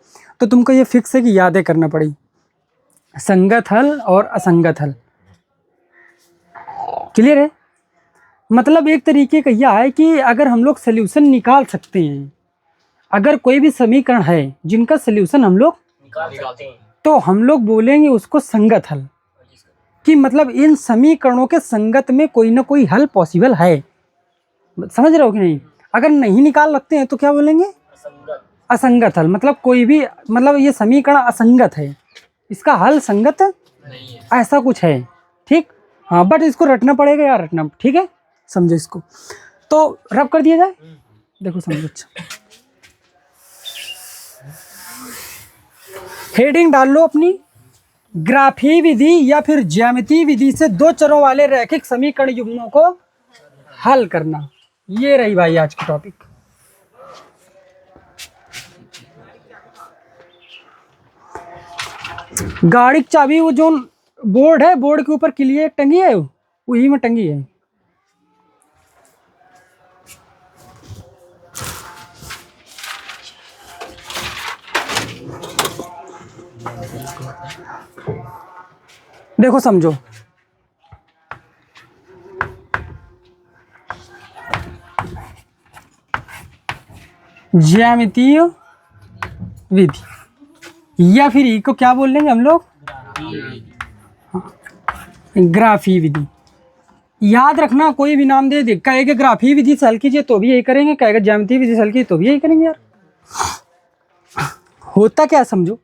तो तुमको ये फिक्स है कि यादें करना पड़ेगी, संगत हल और असंगत हल। क्लियर है? मतलब एक तरीके का यह है कि अगर हम लोग सोल्यूशन निकाल सकते हैं, अगर कोई भी समीकरण है जिनका सोल्यूशन हम लोग निकालते हैं, तो हम लोग बोलेंगे उसको संगत हल। कि मतलब इन समीकरणों के संगत में कोई ना कोई हल पॉसिबल है। समझ रहे हो कि नहीं? अगर नहीं निकाल सकते हैं तो क्या बोलेंगे? असंगत हल। मतलब कोई भी, मतलब ये समीकरण असंगत है, इसका हल संगत नहीं है, ऐसा कुछ है। ठीक? हाँ, बट इसको रटना पड़ेगा यार, रटना। ठीक है? समझो इसको। तो रब कर दिया जाए। देखो समझो। अच्छा, हेडिंग डाल लो अपनी, ग्राफी विधि या फिर ज्यामितीय विधि से दो चरों वाले रैखिक समीकरण युग्मों को हल करना। ये रही भाई आज की टॉपिक। गाड़ी की चाबी वो जो बोर्ड है, बोर्ड के ऊपर किलिए टंगी है, वही में टंगी है। देखो समझो, ज्यामितीय विधि या फिर ई को क्या बोल लेंगे हम लोग? ग्राफी विधि। याद रखना, कोई भी नाम दे दे, कहेगा ग्राफी विधि से हल कीजिए तो भी यही करेंगे, कहेगा ज्यामितीय विधि से हल कीजिए तो भी यही करेंगे यार। होता क्या है समझो,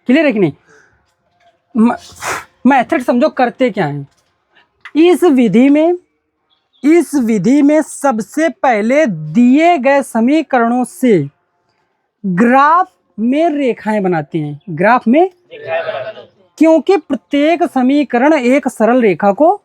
क्लियर है कि नहीं? मेथड समझो करते क्या है। इस विधि में सबसे पहले दिए गए समीकरणों से ग्राफ में रेखाएं बनाते हैं, ग्राफ में, क्योंकि प्रत्येक समीकरण एक सरल रेखा को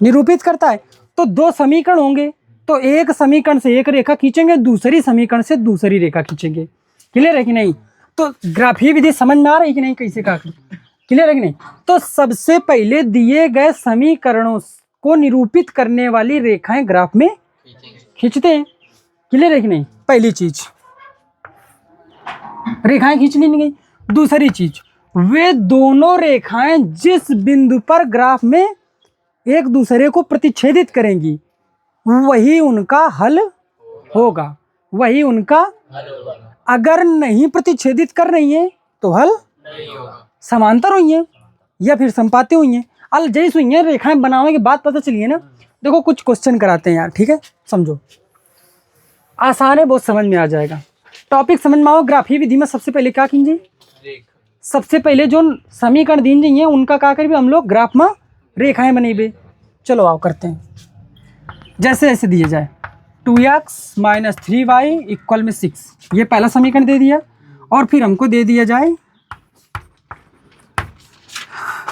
निरूपित करता है। तो दो समीकरण होंगे तो एक समीकरण से एक रेखा खींचेंगे, दूसरी समीकरण से दूसरी रेखा खींचेंगे। क्लियर है कि नहीं? तो ग्राफीय विधि समझ में आ रही है कि नहीं कैसे का? क्लियर है कि नहीं? तो सबसे पहले दिए गए समीकरणों को निरूपित करने वाली रेखाएं ग्राफ में खींचते हैं। क्लियर है कि नहीं? पहली चीज रेखाएं खींच ली गई। दूसरी चीज, वे दोनों रेखाएं जिस बिंदु पर ग्राफ में एक दूसरे को प्रतिच्छेदित करेंगी वही उनका हल होगा, वही उनका। अगर नहीं प्रतिच्छेदित कर रही है तो हल समांतर हुई है या फिर संपाती हुई है। अल जैस हुई है, रेखाएं बनाने के बाद पता चलिए ना। देखो कुछ क्वेश्चन कराते हैं यार, ठीक है? समझो, आसान है, बहुत समझ में आ जाएगा। टॉपिक समझ में आओ। ग्राफीय विधि में सबसे पहले क्या कीजिए, सबसे पहले जो समीकरण दीन जाइए उनका क्या करिए हम लोग ग्राफ में रेखाएं बनेबे। चलो आओ करते हैं। जैसे ऐसे दिए जाए 2x - 3y = 6, ये पहला समीकरण दे दिया। और फिर हमको दे दिया जाए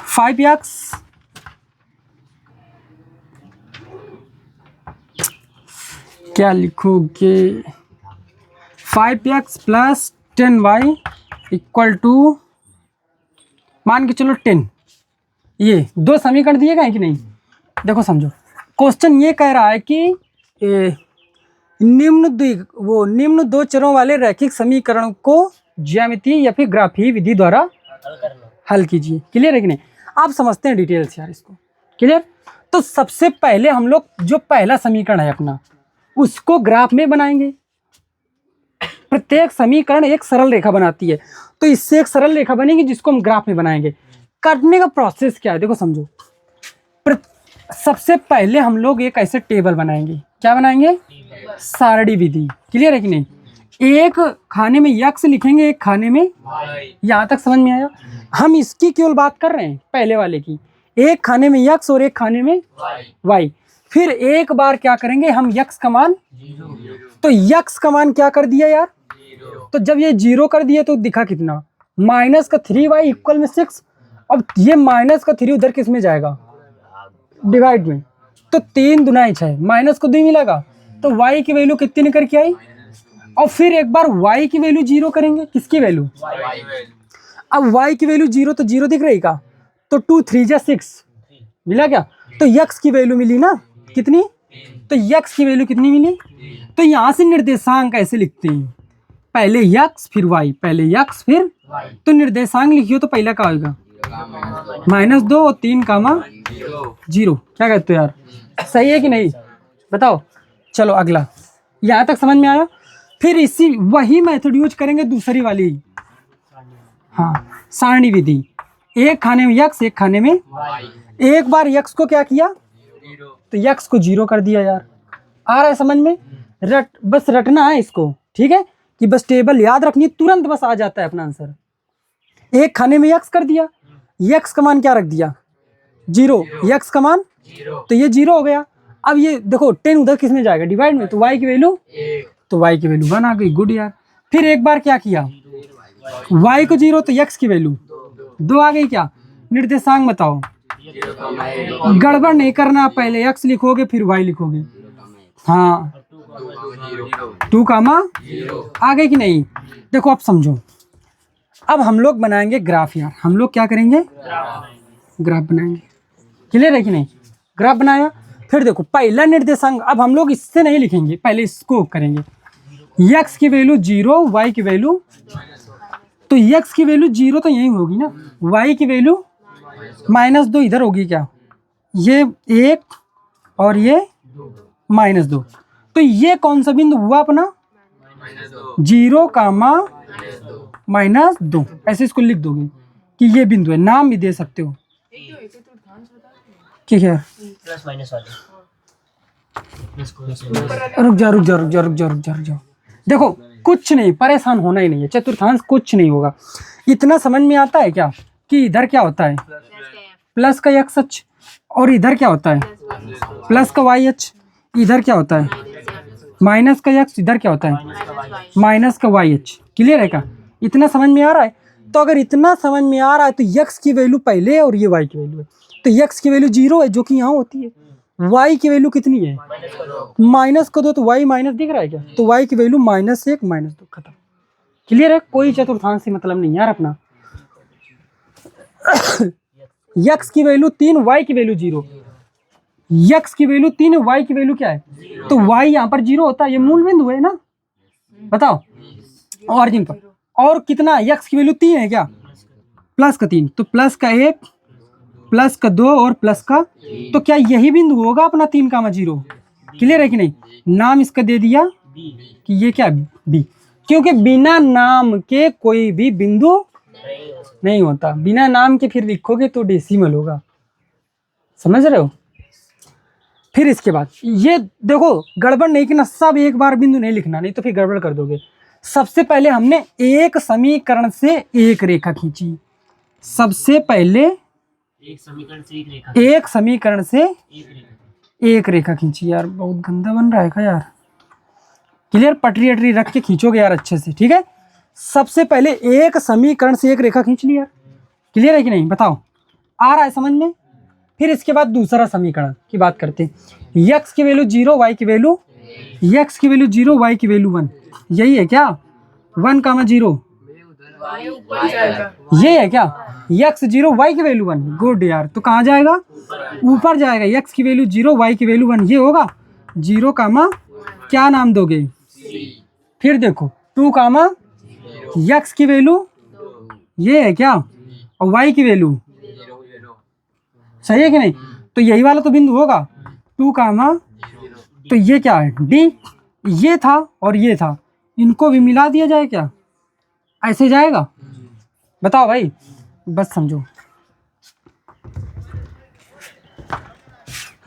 5x क्या लिखोगे, 5x + 10y = मान के चलो 10। ये दो समीकरण दिए गए कि नहीं? देखो समझो, क्वेश्चन ये कह रहा है कि निम्न दो चरों वाले रैखिक समीकरण को ज्यामितीय या फिर ग्राफीय विधि द्वारा हल कीजिए। क्लियर है कि नहीं? आप समझते हैं डिटेल से यार इसको। क्लियर? तो सबसे पहले हम लोग जो पहला समीकरण है अपना उसको ग्राफ में बनाएंगे। प्रत्येक समीकरण एक सरल रेखा बनाती है, तो इससे एक सरल रेखा बनेगी जिसको हम ग्राफ में बनाएंगे। करने का प्रोसेस क्या है देखो समझो। सबसे पहले हम लोग एक ऐसे टेबल बनाएंगे। क्या बनाएंगे? सारणी विधि। क्लियर है कि नहीं? एक खाने में यक्स लिखेंगे, एक खाने में, यहाँ तक समझ में आया? हम इसकी केवल बात कर रहे हैं पहले वाले की। एक खाने में यक्स और एक खाने में वाई। फिर एक बार क्या करेंगे हम, यक्स का मान, तो यक्स का मान क्या कर दिया यार? तो जब ये 0 कर दिया तो दिखा कितना, -3y = 6। अब ये -3 उधर किस में जाएगा? डिवाइड में। तो 3 दूना 6, माइनस को 2 मिलेगा तो y की वैल्यू कितनी निकल के आई? और फिर एक बार y की वैल्यू 0 करेंगे। किसकी वैल्यू? अब y की वैल्यू 0, तो 0 दिख रही का? तो 2 3 जा 6 मिला क्या? तो x की वैल्यू मिली ना कितनी? तो x की वैल्यू कितनी मिली? तो यहाँ से निर्देशांक ऐसे लिखते हैं, पहले x फिर y, पहले x फिर। तो निर्देशांक लिखियो तो पहला क्या होगा? -2 और 3 कामा 0। क्या कहते हो यार, सही है कि नहीं? बताओ। चलो अगला, यहाँ तक समझ में आया? फिर इसी वही मेथड यूज करेंगे दूसरी वाली, हाँ, सारणी विधि। एक खाने में यक्स, एक खाने में, एक बार यक्स को क्या किया तो यक्स को 0 कर दिया यार। आ रहा है समझ में? बस रटना है इसको, ठीक है? कि बस टेबल याद रखनी है, तुरंत बस आ जाता है अपना आंसर। एक खाने में यक्स कर दिया, यक्स का मान क्या रख दिया? 0, यक्स का मान, तो ये 0 हो गया। अब ये देखो 10 उधर किस में जाएगा? डिवाइड में। तो y की वैल्यू, तो y की वैल्यू 1 आ गई। गुड यार। फिर एक बार क्या किया, y को 0 तो x की वैल्यू 2 आ गई। क्या निर्देशांक बताओ? गड़बड़ नहीं करना, पहले x लिखोगे फिर y लिखोगे। हाँ, 2 कामा आ गई कि नहीं? देखो अब समझो, अब हम लोग बनाएंगे ग्राफ यार। हम लोग क्या करेंगे? ग्राफ बनाएंगे। क्लियर है कि नहीं? ग्राफ बनाया। फिर देखो पहला निर्देशांक, अब हम लोग इससे नहीं लिखेंगे, पहले इसको करेंगे। x की वैल्यू 0, y की वैल्यू, तो x की वैल्यू 0 तो यही होगी ना, y की वैल्यू -2 इधर होगी। क्या ये 1 और ये -2, तो ये कौन सा बिंदु हुआ अपना? 0, -2। ऐसे इसको लिख दोगे कि ये बिंदु है, नाम भी दे सकते हो। क्या? प्लस माइनस वाले रुक जाओ। देखो कुछ नहीं, परेशान होना ही नहीं है, चतुर्थांश कुछ नहीं होगा। इतना समझ में आता है क्या कि इधर क्या होता है प्लस का एक्स अक्ष, और इधर क्या होता है प्लस का वाई अक्ष, इधर क्या होता है माइनस का एक्स, इधर क्या होता है माइनस का वाई अक्ष। क्लियर है क्या? इतना समझ में आ रहा है? तो अगर इतना समझ में आ रहा है तो यक्स की वैल्यू पहले है और ये वाई की वैल्यू है, तो यक्स की वैल्यू 0 है जो कि यहाँ होती है। वाई की वैल्यू कितनी है माइनस को 2, तो वाई माइनस दिख रहा है क्या? तो वाई की वैल्यू -1 -2 खत्म। क्लियर है? कोई चतुर्थांश से मतलब नहीं यार अपना। यक्स की वैल्यू 3, वाई की वैल्यू 0। यक्स की वैल्यू 3 है, वाई की वैल्यू क्या है? तो वाई यहाँ पर 0 होता है, ये मूल बिंदु है ना, बताओ ऑरिजिन पर। और कितना यक्स की वैल्यू 3 है क्या? प्लस का 3, तो प्लस का 1 प्लस का 2 और प्लस का, तो क्या यही बिंदु होगा अपना 3,0? क्लियर है कि नहीं? नाम इसका दे दिया कि ये क्या बी, क्योंकि बिना नाम के कोई भी बिंदु नहीं होता। बिना नाम के फिर लिखोगे तो डेसिमल होगा, समझ रहे हो? फिर इसके बाद ये देखो गड़बड़ नहीं करना, सब एक बार बिंदु नहीं लिखना, नहीं तो फिर गड़बड़ कर दोगे। सबसे पहले हमने एक समीकरण से एक रेखा खींची। सबसे पहले एक समीकरण से एक रेखा, एक समीकरण से एक रेखा खींची। यार बहुत गंदा बन रहा है क्या यार? क्लियर? पटरी अटरी रख के खींचोगे यार अच्छे से, ठीक है? सबसे पहले एक समीकरण से एक रेखा खींच लिया। क्लियर है कि नहीं? बताओ आ रहा है समझ में? फिर इसके बाद दूसरा समीकरण की बात करते हैं। यक्स की वैल्यू 0, वाई की वैल्यू, यक्स की वैल्यू 0, वाई की वैल्यू 1, यही है क्या? 1,0 वाई ऊपर जाएगा। ये है क्या? यक्स 0, वाई की वैल्यू 1। गुड यार, तो कहाँ जाएगा? ऊपर जाएगा। यक्स की वैल्यू 0, वाई की वैल्यू 1, ये होगा 0, क्या नाम दोगे? फिर देखो 2, यक्स की वैल्यू ये है क्या, और वाई की वैल्यू, सही है कि नहीं? तो यही वाला तो बिंदु होगा 2, तो ये क्या है डी, ये था और ये था, इनको भी मिला दिया जाए क्या? ऐसे जाएगा? बताओ भाई, बस समझो।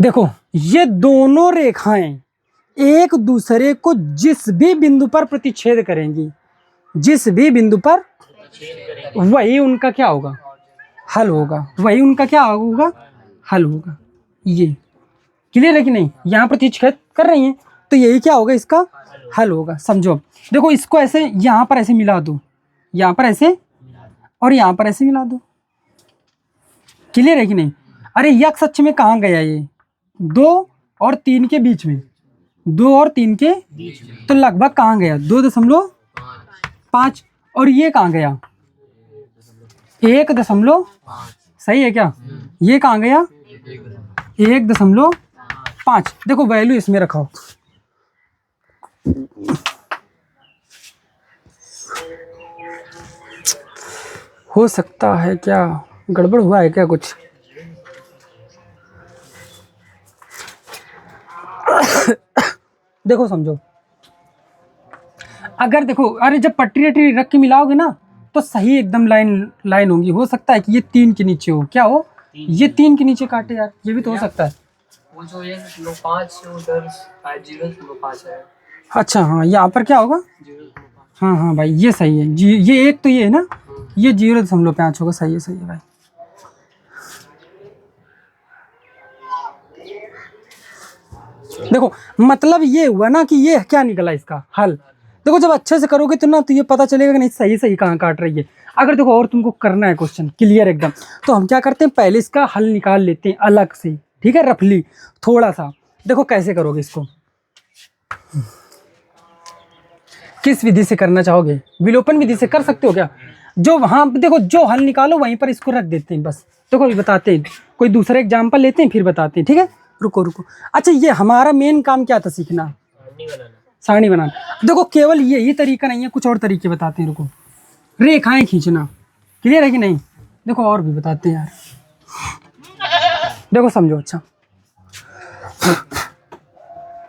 देखो ये दोनों रेखाएं एक दूसरे को जिस भी बिंदु पर प्रतिच्छेद करेंगी, जिस भी बिंदु पर, वही उनका क्या होगा? हल होगा। वही उनका क्या होगा? हल होगा। ये क्लियर है कि नहीं? यहाँ प्रतिच्छेद कर रही हैं तो यही क्या होगा? इसका हल होगा। समझो देखो इसको ऐसे यहाँ पर ऐसे मिला दो, यहाँ पर ऐसे और यहाँ पर ऐसे मिला दो। क्लियर है कि नहीं? अरे यक्स अक्ष में कहाँ गया ये? 2 और 3 के बीच में, 2 और 3 के, तो लगभग कहाँ गया? 2.5। और ये कहाँ गया? 1. सही है क्या? ये कहाँ गया? 1.5। देखो वैल्यू इसमें रखो। हो सकता है क्या गड़बड़ हुआ है क्या कुछ? देखो समझो, अगर देखो, अरे जब पटरी अटरी रख के मिलाओगे ना तो सही एकदम लाइन होंगी। हो सकता है कि ये 3 के नीचे हो, क्या हो? ये 3 के नीचे काटे यार, ये भी तो हो सकता है। वो जो ये 5 उधर 0.5 है। अच्छा हाँ, यहाँ पर क्या होगा? हाँ हाँ भाई ये सही है जी, ये एक तो ये है ना, ये 0.5 होगा। सही है भाई। देखो मतलब ये हुआ ना कि ये क्या निकला इसका हल। देखो जब अच्छे से करोगे तो ना तो ये पता चलेगा कि नहीं सही कहाँ काट रही है। अगर देखो और तुमको करना है क्वेश्चन क्लियर एकदम, तो हम क्या करते हैं पहले इसका हल निकाल लेते हैं अलग से, ठीक है, रफली थोड़ा सा। देखो कैसे करोगे इसको, किस विधि से करना चाहोगे? विलोपन विधि से कर सकते हो क्या? जो वहाँ देखो जो हल निकालो वहीं पर इसको रख देते हैं बस। देखो अभी बताते हैं, कोई दूसरा एग्जाम्पल लेते हैं फिर बताते हैं, ठीक है? रुको। अच्छा ये हमारा मेन काम क्या था? सीखना, सारणी बनाना। देखो केवल यही तरीका नहीं है, कुछ और तरीके बताते हैं। रुको, रेखाएं खींचना, क्लियर है कि नहीं? देखो और भी बताते हैं यार, देखो समझो। अच्छा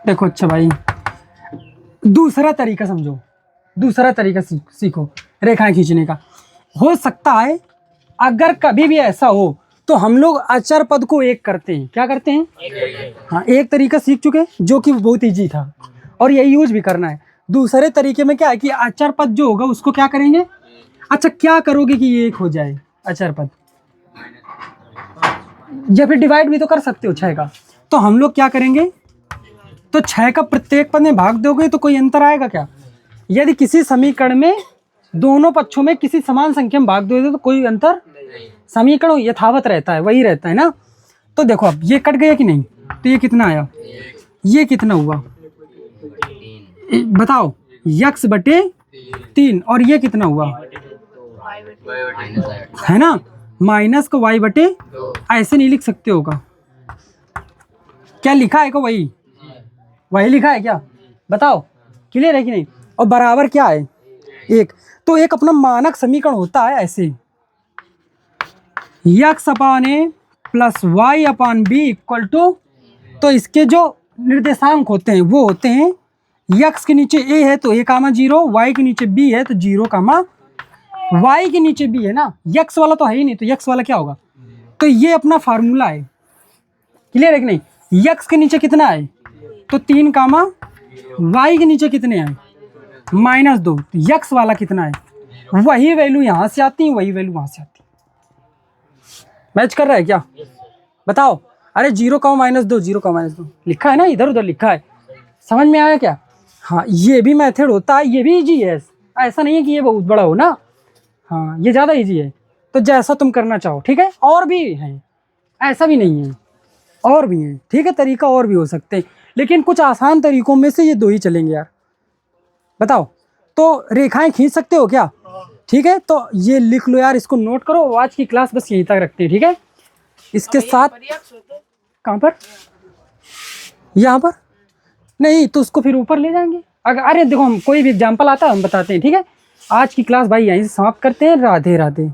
देखो, अच्छा भाई दूसरा तरीका समझो, दूसरा तरीका सीखो रेखाएं खींचने का। हो सकता है अगर कभी भी ऐसा हो तो हम लोग अचर पद को एक करते हैं। क्या करते हैं? हाँ, एक तरीका सीख चुके हैं जो कि बहुत ईजी था और यही यूज भी करना है। दूसरे तरीके में क्या है कि अचर पद जो होगा उसको क्या करेंगे? अच्छा, क्या करोगे कि ये एक हो जाए अचर पद, या फिर डिवाइड भी तो कर सकते हो 6 का। तो हम लोग क्या करेंगे? तो 6 का प्रत्येक पद में भाग दोगे तो कोई अंतर आएगा क्या? यदि किसी समीकरण में दोनों पक्षों में किसी समान संख्या में भाग दोगे तो कोई अंतर, समीकरण यथावत रहता है, वही रहता है ना। तो देखो अब ये कट गया कि नहीं, तो ये कितना आया, ये कितना हुआ बताओ, यक्स बटे 3, और ये कितना हुआ है ना, माइनस को वाई बटे, ऐसे नहीं लिख सकते होगा। क्या लिखा है को वही लिखा है क्या, बताओ, क्लियर है कि नहीं। और बराबर क्या है? एक। तो एक अपना मानक समीकरण होता है ऐसे, x upon a plus y upon b equal to, तो इसके जो निर्देशांक होते हैं वो होते हैं, यक्स के नीचे ए है तो a कामा 0, वाई के नीचे b है तो 0 कामा, वाई के नीचे b है ना, यक्स वाला तो है ही नहीं, तो यक्स वाला क्या होगा? तो ये अपना फार्मूला है, क्लियर है कि नहीं। यक्स के नीचे कितना है तो 3 कामा, वाई के नीचे कितने हैं -2, तो यक्स वाला कितना है, वही वैल्यू यहाँ से आती है, वही वैल्यू वहाँ से आती है। मैच कर रहा है क्या, बताओ। अरे 0 का -2, 0 का -2 लिखा है ना, इधर उधर लिखा है, समझ में आया क्या? हाँ, ये भी मेथड होता है, ये भी इजी है, ऐसा नहीं है कि ये बहुत बड़ा हो ना। हाँ, ये ज़्यादा इजी है, तो जैसा तुम करना चाहो, ठीक है। और भी हैं, ऐसा भी नहीं है, और भी हैं, ठीक है, तरीका और भी हो सकते हैं, लेकिन कुछ आसान तरीकों में से ये 2 ही चलेंगे यार। बताओ, तो रेखाएं खींच सकते हो क्या? ठीक है, तो ये लिख लो यार, इसको नोट करो। आज की क्लास बस यहीं तक रखते हैं, ठीक है। इसके साथ कहाँ पर, यहाँ पर नहीं, तो उसको फिर ऊपर ले जाएंगे। अगर अरे देखो, हम कोई भी एग्जाम्पल आता है हम बताते हैं, ठीक है। आज की क्लास भाई यहीं से समाप्त करते हैं। राधे राधे।